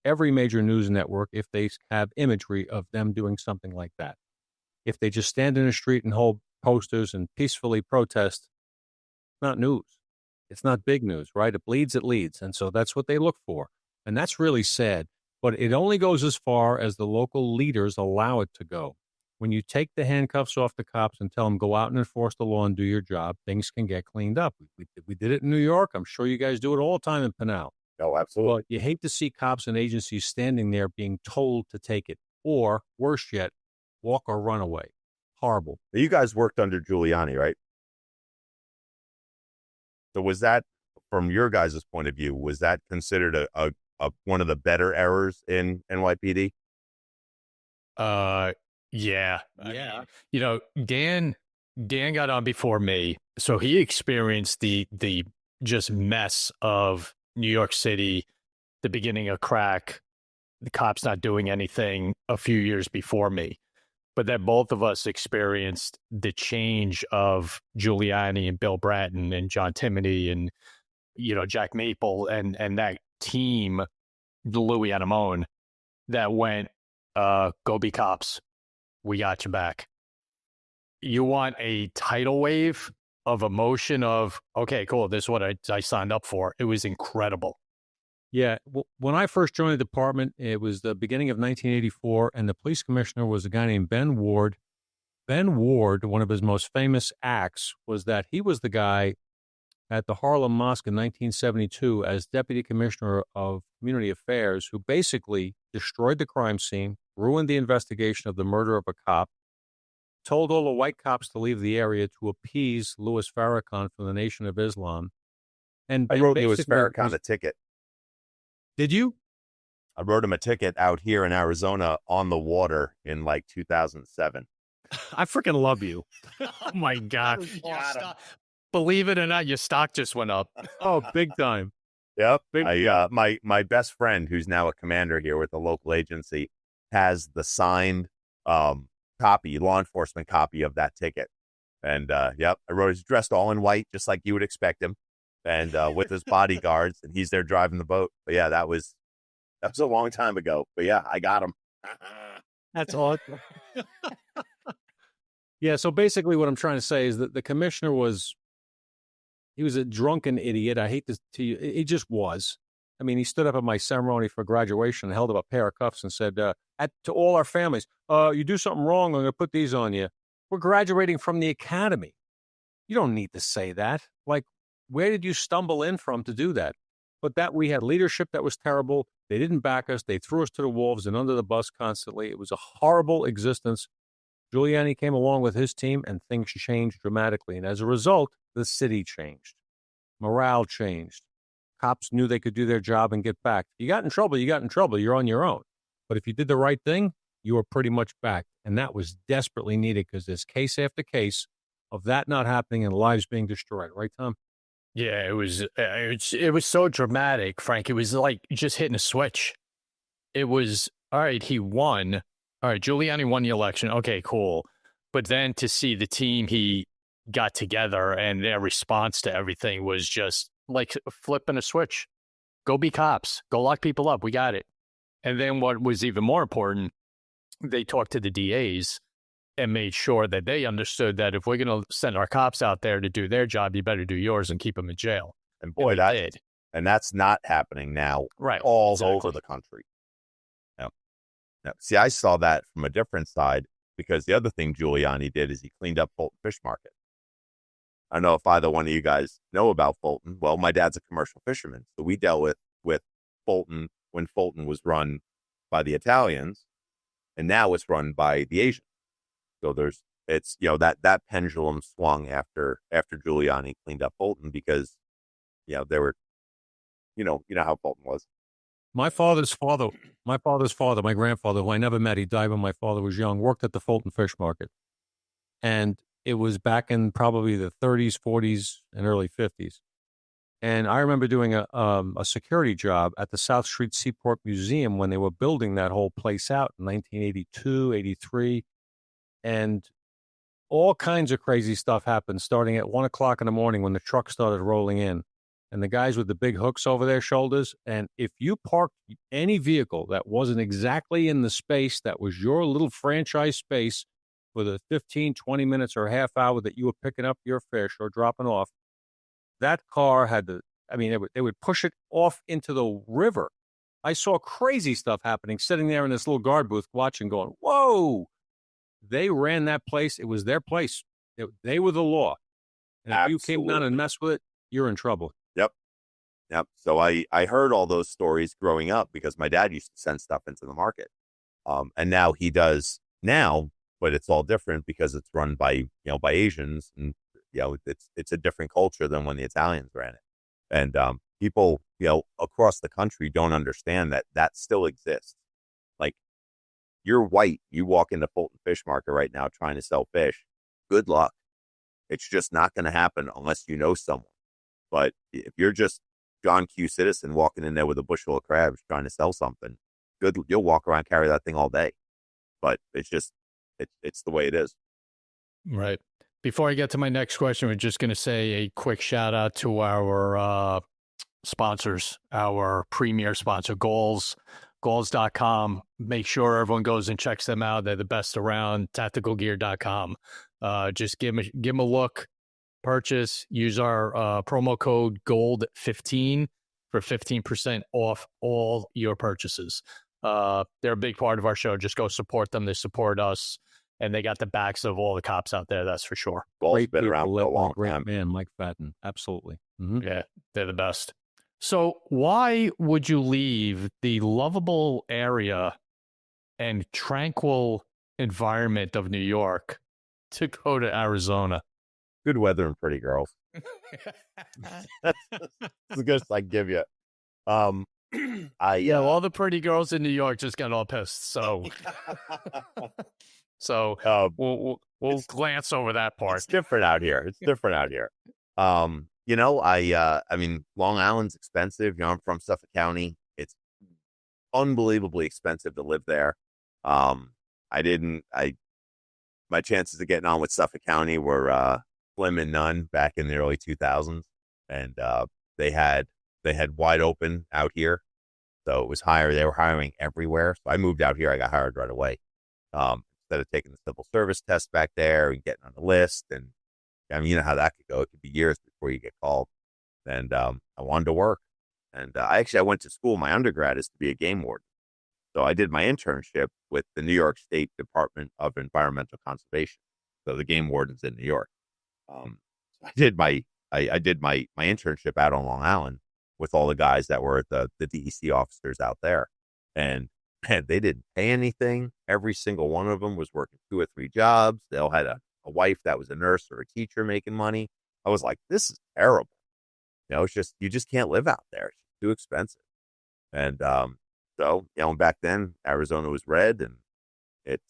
every major news network if they have imagery of them doing something like that. If they just stand in the street and hold posters and peacefully protest, not news. It's not big news, right? It bleeds, it leads. And so that's what they look for. And that's really sad. But it only goes as far as the local leaders allow it to go. When you take the handcuffs off the cops and tell them, go out and enforce the law and do your job, things can get cleaned up. We did it in New York. I'm sure you guys do it all the time in Pinal. Oh, absolutely. Well, you hate to see cops and agencies standing there being told to take it. Or, worse yet, walk or run away. Horrible. You guys worked under Giuliani, right? So was that, from your guys' point of view, was that considered a one of the better errors in NYPD? Yeah. Yeah. Dan got on before me, so he experienced the just mess of New York City, the beginning of crack, the cops not doing anything a few years before me. But then both of us experienced the change of Giuliani and Bill Bratton and John Timoney and, Jack Maple and that team, Louis Anamone, that went, go be cops. We got you back. You want a tidal wave of emotion of, okay, cool, this is what I signed up for. It was incredible. Yeah. Well, when I first joined the department, it was the beginning of 1984, and the police commissioner was a guy named Ben Ward. Ben Ward, one of his most famous acts was that he was the guy at the Harlem Mosque in 1972 as deputy commissioner of community affairs who basically destroyed the crime scene, ruined the investigation of the murder of a cop, told all the white cops to leave the area to appease Louis Farrakhan from the Nation of Islam. And I wrote Louis Farrakhan a ticket. Did you? I wrote him a ticket out here in Arizona on the water in 2007. I freaking love you. Oh my God. Believe it or not, your stock just went up. Oh, big time. Yep. My best friend, who's now a commander here with the local agency, has the signed copy, law enforcement copy of that ticket. And I wrote, he's dressed all in white, just like you would expect him, and with his bodyguards, and he's there driving the boat. But yeah, that was a long time ago. But yeah, I got him. That's awesome. Yeah, so basically what I'm trying to say is that the commissioner he was a drunken idiot. I hate this to you. He just was. I mean, he stood up at my ceremony for graduation and held up a pair of cuffs and said, to all our families, you do something wrong, I'm going to put these on you. We're graduating from the academy. You don't need to say that. Like, where did you stumble in from to do that? But that we had leadership that was terrible. They didn't back us. They threw us to the wolves and under the bus constantly. It was a horrible existence. Giuliani came along with his team and things changed dramatically. And as a result, the city changed. Morale changed. Cops knew they could do their job and get back. You got in trouble, you got in trouble. You're on your own. But if you did the right thing, you were pretty much back. And that was desperately needed because there's case after case of that not happening and lives being destroyed. Right, Tom? Yeah, it was so dramatic, Frank. It was like just hitting a switch. It was, all right, he won. All right, Giuliani won the election. Okay, cool. But then to see the team he got together and their response to everything was just like flipping a switch. Go be cops. Go lock people up. We got it. And then what was even more important, they talked to the DAs and made sure that they understood that if we're going to send our cops out there to do their job, you better do yours and keep them in jail. And boy, that's not happening now right all over the country. Now, see, I saw that from a different side because the other thing Giuliani did is he cleaned up Fulton Fish Market. I don't know if either one of you guys know about Fulton. Well, my dad's a commercial fisherman, so we dealt with Fulton when Fulton was run by the Italians, and now it's run by the Asians. So it's that pendulum swung after Giuliani cleaned up Fulton because they were, you know how Fulton was. My father's father, my grandfather, who I never met, he died when my father was young, worked at the Fulton Fish Market. And it was back in probably the 30s, 40s, and early 50s. And I remember doing a security job at the South Street Seaport Museum when they were building that whole place out in 1982, 83. And all kinds of crazy stuff happened starting at 1 o'clock in the morning when the truck started rolling in. And the guys with the big hooks over their shoulders. And if you parked any vehicle that wasn't exactly in the space that was your little franchise space for the 15, 20 minutes or half hour that you were picking up your fish or dropping off, that car had to, they would push it off into the river. I saw crazy stuff happening, sitting there in this little guard booth watching, going, whoa. They ran that place. It was their place. They were the law. And if you came down and messed with it, you're in trouble. Yep. So I heard all those stories growing up because my dad used to send stuff into the market. And now he does now, but it's all different because it's run by Asians, and it's a different culture than when the Italians ran it. And people across the country don't understand that still exists. Like, you're white, you walk into Fulton Fish Market right now trying to sell fish. Good luck. It's just not going to happen unless you know someone. But if you're just John Q. Citizen walking in there with a bushel of crabs trying to sell something, good, you'll walk around, carry that thing all day. But it's just, it's the way it is. Right. Before I get to my next question, we're just going to say a quick shout out to our sponsors, our premier sponsor, Goals.com. Make sure everyone goes and checks them out. They're the best around. Tacticalgear.com. Just give them a look. Purchase, use our promo code GOLD15 for 15% off all your purchases. They're a big part of our show. Just go support them. They support us, and they got the backs of all the cops out there. That's for sure. Gold's been around for a long great time. Man, Mike Fatton. Absolutely. Mm-hmm. Yeah, they're the best. So why would you leave the lovable area and tranquil environment of New York to go to Arizona? Good weather and pretty girls. That's the best I can give you. All the pretty girls in New York just got all pissed. So, we'll glance over that part. It's different out here. Long Island's expensive. I'm from Suffolk County. It's unbelievably expensive to live there. My chances of getting on with Suffolk County were slim and none back in the early 2000s, and they had wide open out here, so it was higher. They were hiring everywhere, so I moved out here. I got hired right away. Instead of taking the civil service test back there and getting on the list, and you know how that could go. It could be years before you get called. And I wanted to work, and I went to school. My undergrad is to be a game warden, so I did my internship with the New York State Department of Environmental Conservation. So the game warden's in New York. I did my internship out on Long Island with all the guys that were the DEC officers out there, and they didn't pay anything. Every single one of them was working 2 or 3 jobs. They all had a wife that was a nurse or a teacher making money. I was like, this is terrible. It's just, you just can't live out there. It's too expensive. And back then Arizona was red, and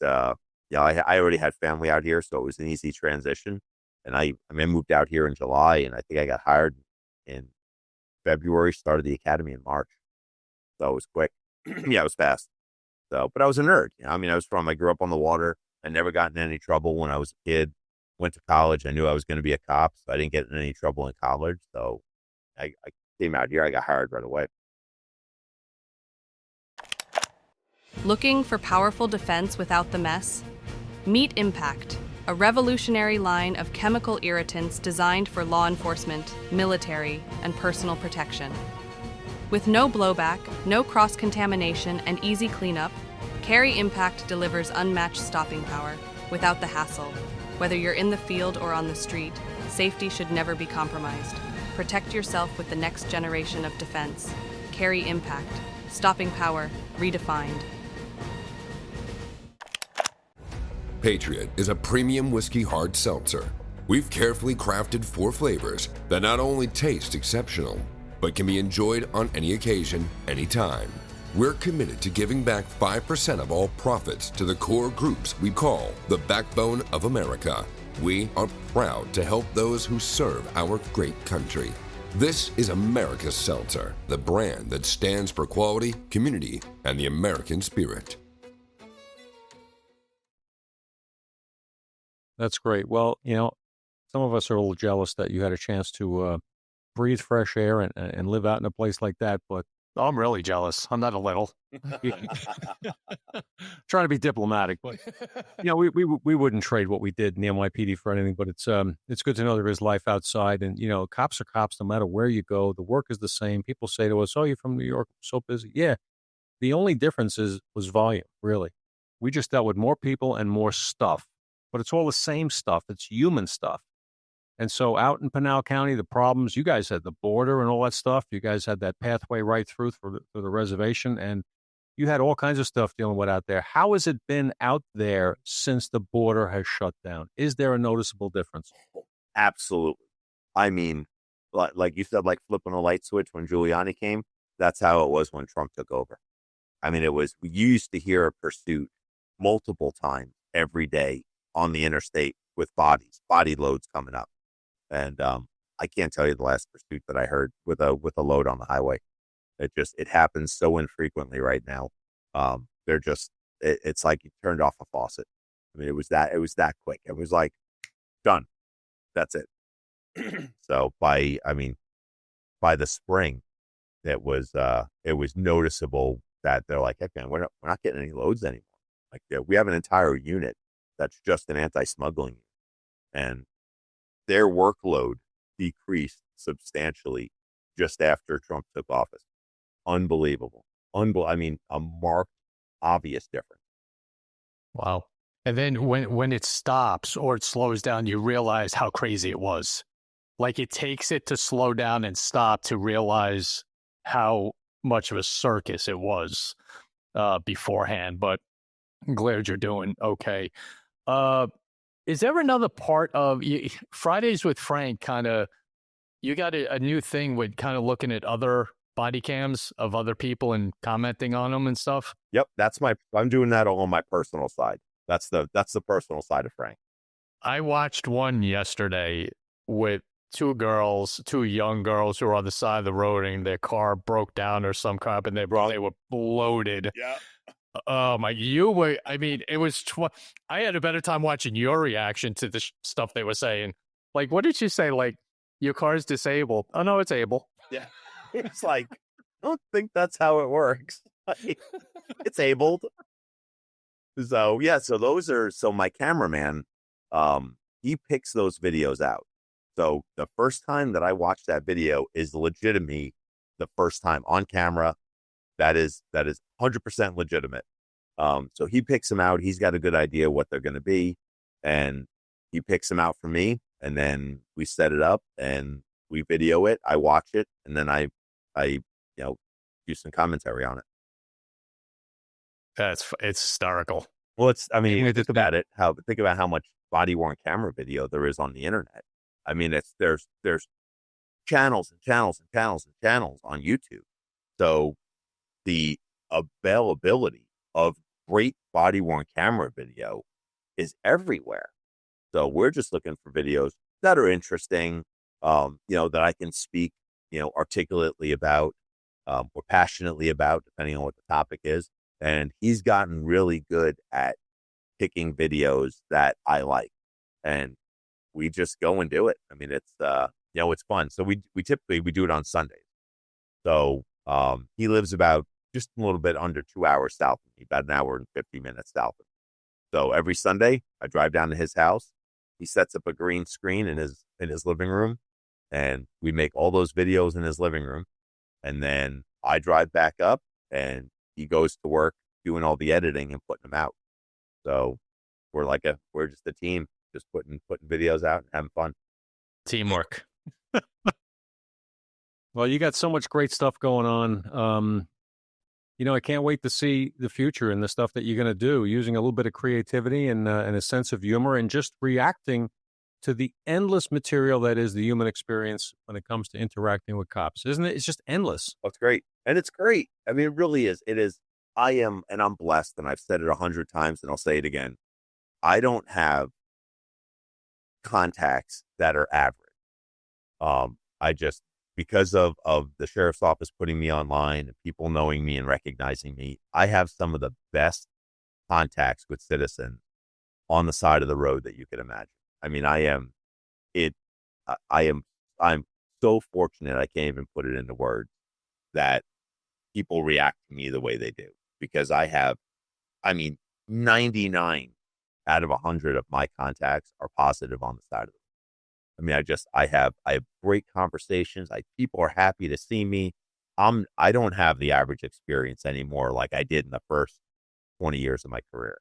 I already had family out here, so it was an easy transition. And I moved out here in July, and I think I got hired in February, started the academy in March. So it was quick. Yeah, it was fast. So, but I was a nerd. I mean, I grew up on the water. I never got in any trouble when I was a kid. Went to college. I knew I was going to be a cop, so I didn't get in any trouble in college. So I came out here. I got hired right away. Looking for powerful defense without the mess? Meet Impact, a revolutionary line of chemical irritants designed for law enforcement, military, and personal protection. With no blowback, no cross-contamination, and easy cleanup, Carry Impact delivers unmatched stopping power without the hassle. Whether you're in the field or on the street, safety should never be compromised. Protect yourself with the next generation of defense. Carry Impact. Stopping power redefined. Patriot is a premium whiskey hard seltzer. We've carefully crafted 4 flavors that not only taste exceptional, but can be enjoyed on any occasion, anytime. We're committed to giving back 5% of all profits to the core groups we call the backbone of America. We are proud to help those who serve our great country. This is America's Seltzer, the brand that stands for quality, community, and the American spirit. That's great. Well, some of us are a little jealous that you had a chance to breathe fresh air and live out in a place like that, but I'm really jealous. I'm not a little. trying to be diplomatic, but we wouldn't trade what we did in the NYPD for anything. But it's good to know there is life outside, and cops are cops no matter where you go. The work is the same. People say to us, "Oh, you're from New York, so busy." Yeah, the only difference was volume. Really, we just dealt with more people and more stuff, but it's all the same stuff. It's human stuff. And so out in Pinal County, the problems, you guys had the border and all that stuff. You guys had that pathway right through for the reservation, and you had all kinds of stuff dealing with out there. How has it been out there since the border has shut down? Is there a noticeable difference? Absolutely. I mean, like you said, like flipping a light switch when Giuliani came, that's how it was when Trump took over. I mean, we used to hear a pursuit multiple times every day on the interstate with body loads coming up. And I can't tell you the last pursuit that I heard with a load on the highway. It happens so infrequently right now. It's like you turned off a faucet. I mean, it was that quick. It was like done. That's it. So by the spring, it was noticeable that they're like, "Heck, man, we're not getting any loads anymore." Like we have an entire unit that's just an anti-smuggling unit, and their workload decreased substantially just after Trump took office. Unbelievable. I mean, a marked, obvious difference. Wow. And then when it stops or it slows down, you realize how crazy it was. Like it takes it to slow down and stop to realize how much of a circus it was beforehand. But I'm glad you're doing okay. Is there another part of Fridays with Frank? Kind of, you got a new thing with kind of looking at other body cams of other people and commenting on them and stuff. Yep, I'm doing that all on my personal side. That's the personal side of Frank. I watched one yesterday with two young girls who were on the side of the road and their car broke down or some crap, and they were bloated. Yeah. Oh my! it was. I had a better time watching your reaction to the stuff they were saying. Like, what did you say? Like, your car's disabled. Oh no, it's able. Yeah, it's like, I don't think that's how it works. It's abled. So yeah, so my cameraman, he picks those videos out. So the first time that I watched that video is legitimately the first time on camera. That is 100% legitimate. So he picks them out. He's got a good idea what they're going to be, and he picks them out for me. And then we set it up and we video it. I watch it, and then I do some commentary on it. It's hysterical. Well, think about how much body worn camera video there is on the internet. I mean, there's channels and channels and channels and channels on YouTube. So the availability of great body-worn camera video is everywhere. So we're just looking for videos that are interesting, that I can speak, articulately about, or passionately about, depending on what the topic is. And he's gotten really good at picking videos that I like. And we just go and do it. I mean, it's, it's fun. So we typically do it on Sundays. So he lives about just a little bit under 2 hours south of me, about an hour and 50 minutes south of me. So every Sunday I drive down to his house. He sets up a green screen in his living room, and we make all those videos in his living room. And then I drive back up, and he goes to work doing all the editing and putting them out. So we're just a team, just putting videos out and having fun. Teamwork. Well, you got so much great stuff going on. I can't wait to see the future and the stuff that you're going to do, using a little bit of creativity and a sense of humor, and just reacting to the endless material that is the human experience when it comes to interacting with cops. Isn't it? It's just endless. Oh, it's great. And it's great. I mean, it really is. It is. I'm blessed, and I've said it 100 times, and I'll say it again. I don't have contacts that are average. Because of the sheriff's office putting me online and people knowing me and recognizing me, I have some of the best contacts with citizens on the side of the road that you could imagine. I mean, I'm so fortunate. I can't even put it into words that people react to me the way they do, because 99 out of 100 of my contacts are positive on the side of the road. I mean, I have great conversations. People are happy to see me. I don't have the average experience anymore like I did in the first 20 years of my career.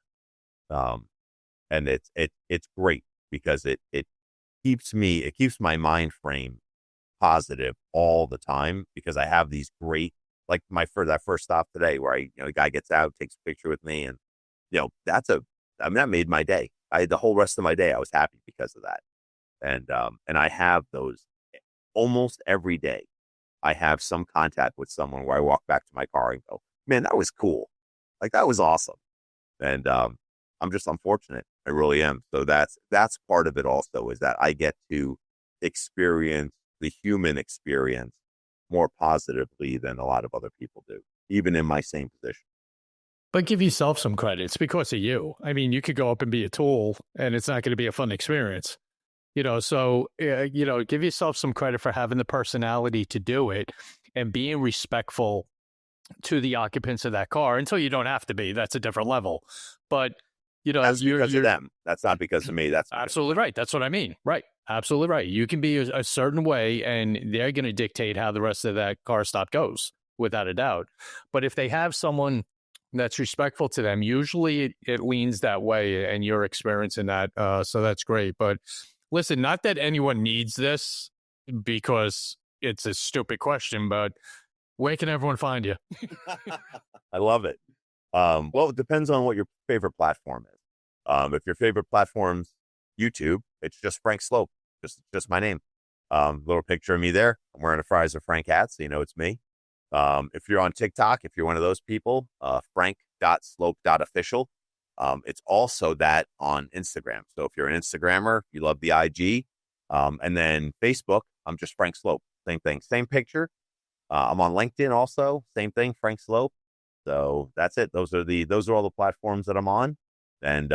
And it's great because it keeps my mind frame positive all the time, because I have these great, like that first stop today where a guy gets out, takes a picture with me, and that made my day. The whole rest of my day I was happy because of that. And I have those almost every day. I have some contact with someone where I walk back to my car and go, man, that was cool. Like, that was awesome. And I'm fortunate. I really am. So that's part of it also, is that I get to experience the human experience more positively than a lot of other people do, even in my same position. But give yourself some credit. It's because of you. I mean, you could go up and be a tool, and it's not going to be a fun experience. So give yourself some credit for having the personality to do it and being respectful to the occupants of that car, until you don't have to be. That's a different level. But, that's because of them. That's not because of me. That's absolutely right. That's what I mean. Right. Absolutely right. You can be a certain way, and they're going to dictate how the rest of that car stop goes, without a doubt. But if they have someone that's respectful to them, usually it leans that way, and you're experiencing that. So that's great. But listen, not that anyone needs this, because it's a stupid question, but where can everyone find you? I love it. Well, it depends on what your favorite platform is. If your favorite platform's YouTube, it's just Frank Sloup, just my name. Little picture of me there. I'm wearing a Fries or Frank hat, so it's me. If you're on TikTok, if you're one of those people, frank.sloup.official. It's also that on Instagram. So if you're an Instagrammer, you love the IG. And then Facebook, I'm just Frank Sloup. Same thing, same picture. I'm on LinkedIn also, same thing, Frank Sloup. So that's it. Those are all the platforms that I'm on. And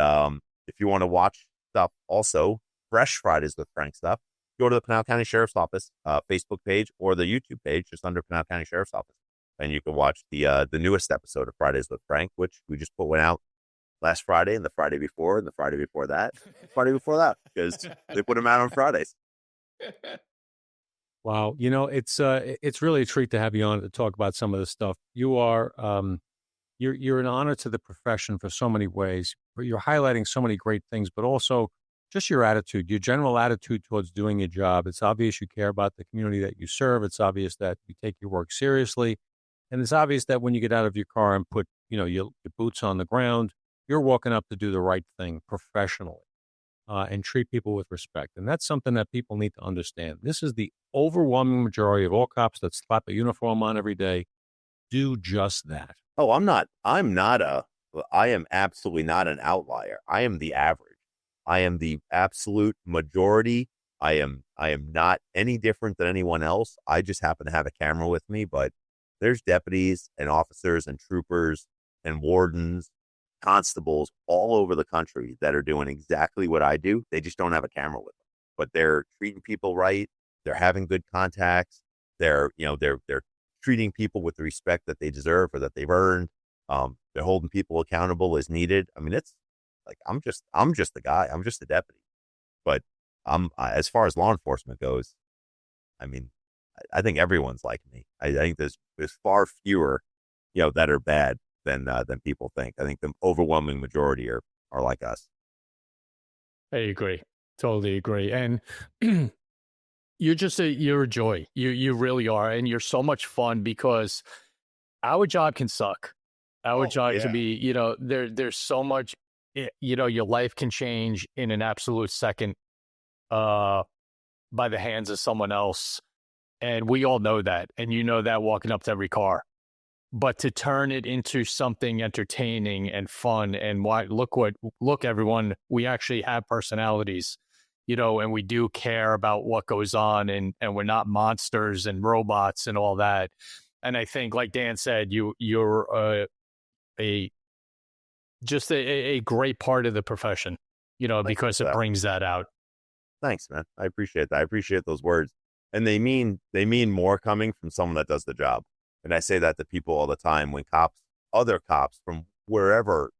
if you want to watch stuff also, fresh Fridays with Frank stuff, go to the Pinal County Sheriff's Office Facebook page or the YouTube page, just under Pinal County Sheriff's Office. And you can watch the newest episode of Fridays with Frank, which we just put one out last Friday, and the Friday before, and the Friday before that, because they put them out on Fridays. Wow. It's really a treat to have you on to talk about some of this stuff. You are, you're an honor to the profession for so many ways. You're highlighting so many great things, but also just your attitude, your general attitude towards doing your job. It's obvious you care about the community that you serve. It's obvious that you take your work seriously. And it's obvious that when you get out of your car and put, your boots on the ground, you're walking up to do the right thing professionally and treat people with respect. And that's something that people need to understand. This is the overwhelming majority of all cops that slap a uniform on every day do just that. Oh, I am absolutely not an outlier. I am the average. I am the absolute majority. I am not any different than anyone else. I just happen to have a camera with me, but there's deputies and officers and troopers and wardens, constables all over the country that are doing exactly what I do. They just don't have a camera with them, but they're treating people right. They're having good contacts. They're treating people with the respect that they deserve or that they've earned. They're holding people accountable as needed. I mean, it's like, I'm just the guy. I'm just the deputy. But as far as law enforcement goes, I mean, I think everyone's like me. I think there's far fewer, that are bad than people think. I think the overwhelming majority are like us. I agree. Totally agree. And you're a joy. You really are. And you're so much fun because our job can suck. Our job can be, there's so much, your life can change in an absolute second by the hands of someone else. And we all know that. And you know that walking up to every car. But to turn it into something entertaining and fun and look, everyone, we actually have personalities, and we do care about what goes on and we're not monsters and robots and all that. And I think, like Dan said, you're a great part of the profession, because it brings that out. Thanks, man. I appreciate that. I appreciate those words. And they mean more coming from someone that does the job. And I say that to people all the time when other cops from wherever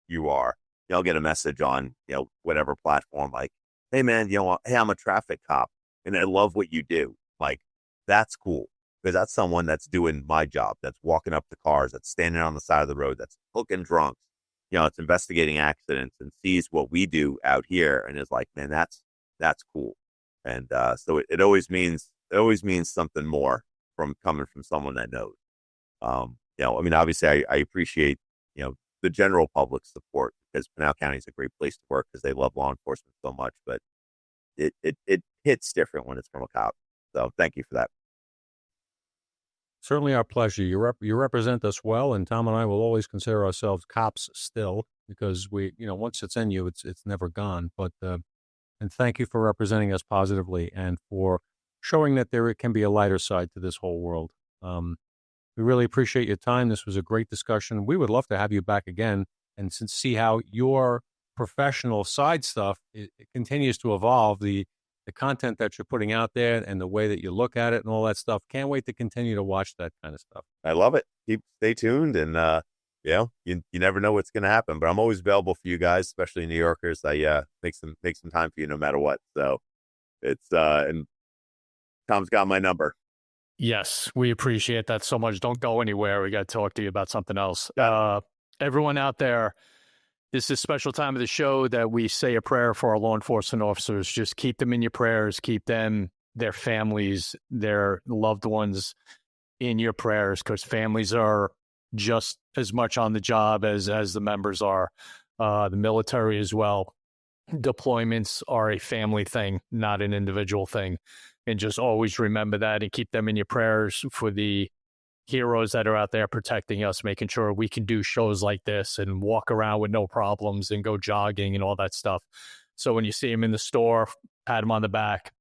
you are, I'll get a message on, whatever platform, like, hey man, hey, I'm a traffic cop and I love what you do. Like, that's cool because that's someone that's doing my job, that's walking up to cars, that's standing on the side of the road, that's hooking drunks, it's investigating accidents and sees what we do out here and is like, man, that's cool. And so it always means something more coming from someone that knows. Obviously I appreciate, the general public support because Pinal County is a great place to work because they love law enforcement so much, but it hits different when it's from a cop. So thank you for that. Certainly our pleasure. You represent us well, and Tom and I will always consider ourselves cops still because we, once it's in you, it's never gone. But and thank you for representing us positively and for showing that there can be a lighter side to this whole world. We really appreciate your time. This was a great discussion. We would love to have you back again and see how your professional side stuff it continues to evolve, the content that you're putting out there and the way that you look at it and all that stuff. Can't wait to continue to watch that kind of stuff. I love it. Stay tuned and, you never know what's going to happen, but I'm always available for you guys, especially New Yorkers. I make some time for you no matter what. So it's and Tom's got my number. Yes, we appreciate that so much. Don't go anywhere. We got to talk to you about something else. Everyone out there, this is a special time of the show that we say a prayer for our law enforcement officers. Just keep them in your prayers. Keep them, their families, their loved ones in your prayers because families are just as much on the job as the members are. The military as well. Deployments are a family thing, not an individual thing. And just always remember that and keep them in your prayers for the heroes that are out there protecting us, making sure we can do shows like this and walk around with no problems and go jogging and all that stuff. So when you see them in the store, pat them on the back.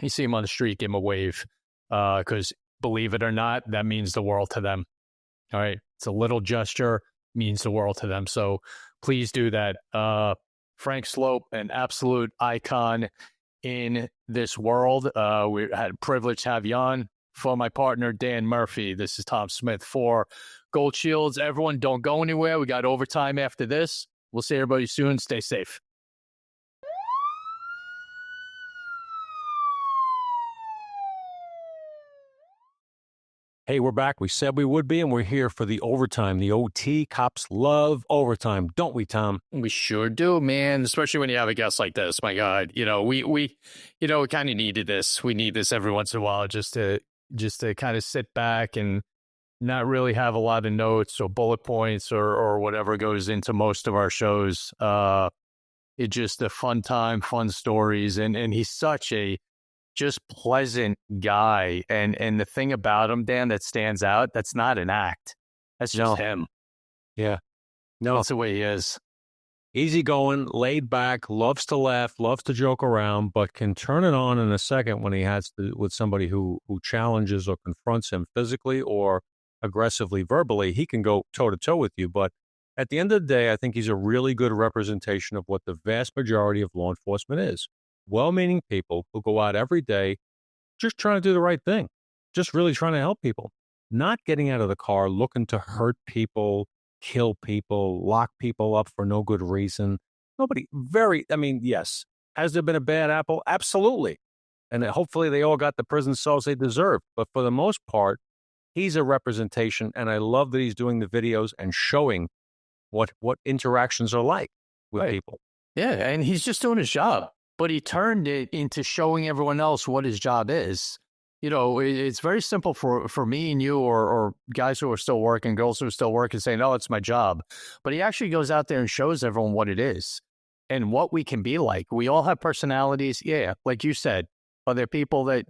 You see them on the street, give them a wave. Because believe it or not, that means the world to them. All right. It's a little gesture, means the world to them. So please do that. Frank Sloup, an absolute icon in this world. We had privilege to have you on. For my partner, Dan Murphy, this is Tom Smith for Gold Shields. Everyone, don't go anywhere. We got overtime after this. We'll see everybody soon. Stay safe. Hey, we're back. We said we would be, and we're here for the overtime, the OT. Cops love overtime, don't we, Tom? We sure do, man, especially when you have a guest like this. My God, we kind of needed this. We need this every once in a while just to kind of sit back and not really have a lot of notes or bullet points or whatever goes into most of our shows. It's just a fun time, fun stories. And he's such a just pleasant guy. And the thing about him, Dan, that stands out, that's not an act. That's just him. Yeah. No, that's the way he is. Easygoing, laid back, loves to laugh, loves to joke around, but can turn it on in a second when he has to with somebody who challenges or confronts him physically or aggressively verbally. He can go toe to toe with you, but At the end of the day, I think he's a really good representation of what the vast majority of law enforcement is. Well-meaning people who go out every day just trying to do the right thing, just really trying to help people, not getting out of the car looking to hurt people, kill people, lock people up for no good reason. Yes. Has there been a bad apple? Absolutely. And hopefully they all got the prison cells they deserve. But for the most part, he's a representation, and I love that he's doing the videos and showing what interactions are like with people. Yeah, and he's just doing his job, but he turned it into showing everyone else what his job is. It's very simple for me and you or guys who are still working, girls who are still working, saying, "Oh, it's my job." But he actually goes out there and shows everyone what it is and what we can be like. We all have personalities. Yeah, like you said, are there people that,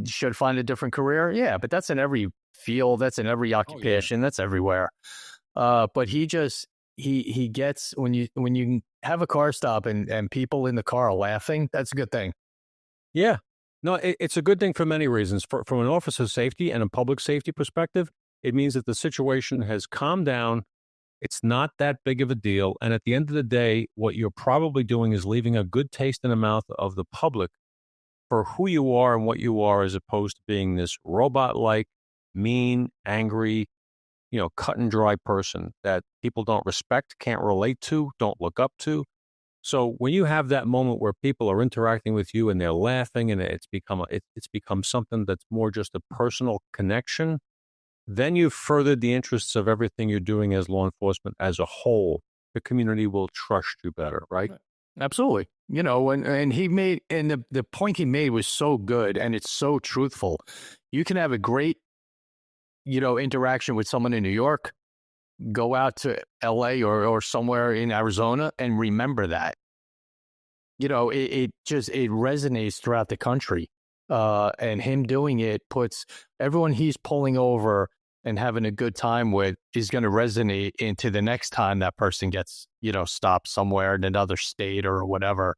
should find a different career? Yeah, but that's in every field. That's in every occupation. That's everywhere. But he gets, when you have a car stop and people in the car are laughing, that's a good thing. Yeah. No, it's a good thing for many reasons. From an officer safety and a public safety perspective, it means that the situation has calmed down. It's not that big of a deal. And at the end of the day, what you're probably doing is leaving a good taste in the mouth of the public for who you are and what you are, as opposed to being this robot-like, mean, angry, cut and dry person that people don't respect, can't relate to, don't look up to. So when you have that moment where people are interacting with you and they're laughing and it's become something that's more just a personal connection, then you've furthered the interests of everything you're doing as law enforcement as a whole. The community will trust you better, right? Absolutely. And he made, and the point he made was so good and it's so truthful. You can have a great, interaction with someone in New York, go out to LA or somewhere in Arizona and remember that. It resonates throughout the country. And him doing it puts everyone he's pulling over and having a good time with is going to resonate into the next time that person gets, stopped somewhere in another state or whatever.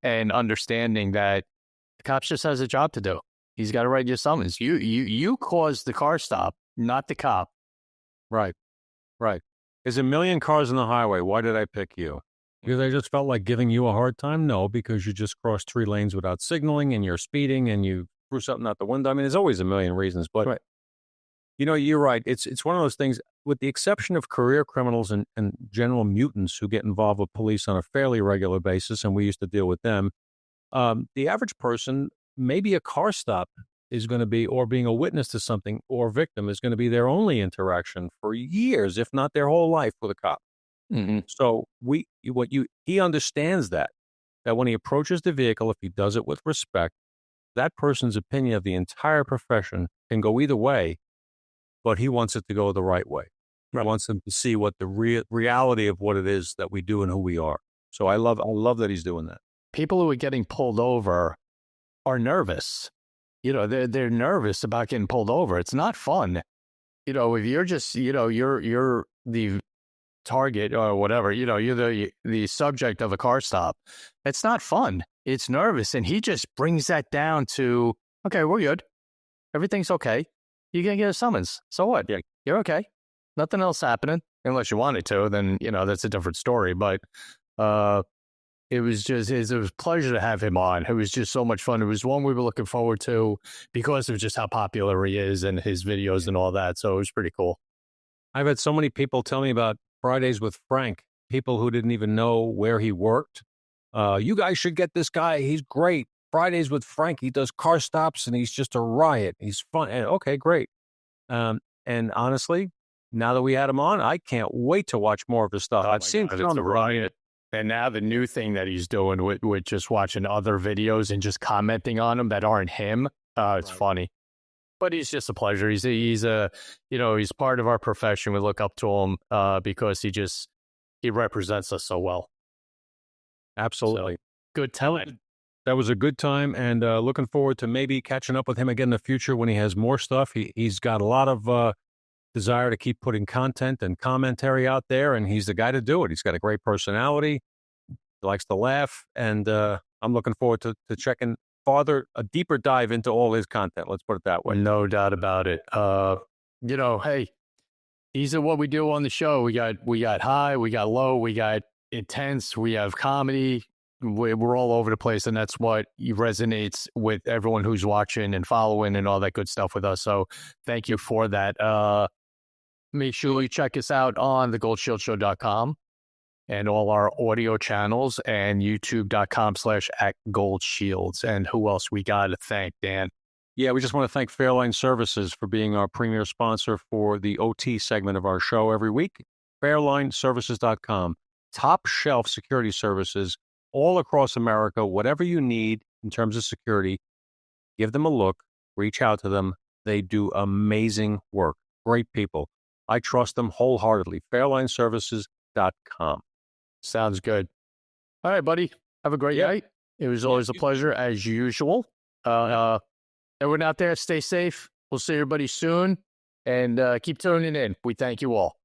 And understanding that the cop just has a job to do. He's got to write your summons. You caused the car stop, not the cop. Right. There's a million cars on the highway. Why did I pick you? Because I just felt like giving you a hard time? No, because you just crossed 3 lanes without signaling and you're speeding and you threw something out the window. I mean, there's always a million reasons, but right. You're right. It's one of those things, with the exception of career criminals and general mutants who get involved with police on a fairly regular basis, and we used to deal with them. The average person, maybe a car stop is going to be, or being a witness to something or victim is going to be their only interaction for years, if not their whole life, with a cop. Mm-hmm. So he understands that when he approaches the vehicle, if he does it with respect, that person's opinion of the entire profession can go either way, but he wants it to go the right way. Right. He wants them to see what the reality of what it is that we do and who we are. So I love that he's doing that. People who are getting pulled over are nervous. They're nervous about getting pulled over. It's not fun. If you're just, you're the target or whatever, you're the subject of a car stop. It's not fun. It's nervous. And he just brings that down to, okay, we're good. Everything's okay. You're going to get a summons. So what? Yeah. You're okay. Nothing else happening. Unless you wanted to, then, that's a different story. But it was a pleasure to have him on. It was just so much fun. It was one we were looking forward to because of just how popular he is and his videos and all that. So it was pretty cool. I've had so many people tell me about Fridays with Frank, people who didn't even know where he worked. You guys should get this guy. He's great. Fridays with Frank, he does car stops and he's just a riot. He's fun. And, okay, great. And honestly, now that we had him on, I can't wait to watch more of his stuff. I've seen it's a riot. And now the new thing that he's doing with just watching other videos and just commenting on them that aren't him, it's funny. But he's just a pleasure. He's part of our profession. We look up to him because he represents us so well. Absolutely. So, good talent. That was a good time, and looking forward to maybe catching up with him again in the future when he has more stuff. He's got a lot of desire to keep putting content and commentary out there, and he's the guy to do it. He's got a great personality. He likes to laugh, and I'm looking forward to checking a deeper dive into all his content. Let's put it that way. No doubt about it. Hey, These are what we do on the show. We got high, we got low, we got intense, we have comedy. We're all over the place, and that's what resonates with everyone who's watching and following and all that good stuff with us. So thank you for that. Make sure you check us out on thegoldshieldshow.com and all our audio channels and youtube.com/@goldshields. And who else we got to thank, Dan? Yeah, we just want to thank Fairline Services for being our premier sponsor for the OT segment of our show every week. FairlineServices.com. Top shelf security services all across America. Whatever you need in terms of security, give them a look. Reach out to them. They do amazing work. Great people. I trust them wholeheartedly. FairlineServices.com. Sounds good. All right, buddy. Have a great night. It was always a pleasure, as usual. Everyone out there, stay safe. We'll see everybody soon. And keep tuning in. We thank you all.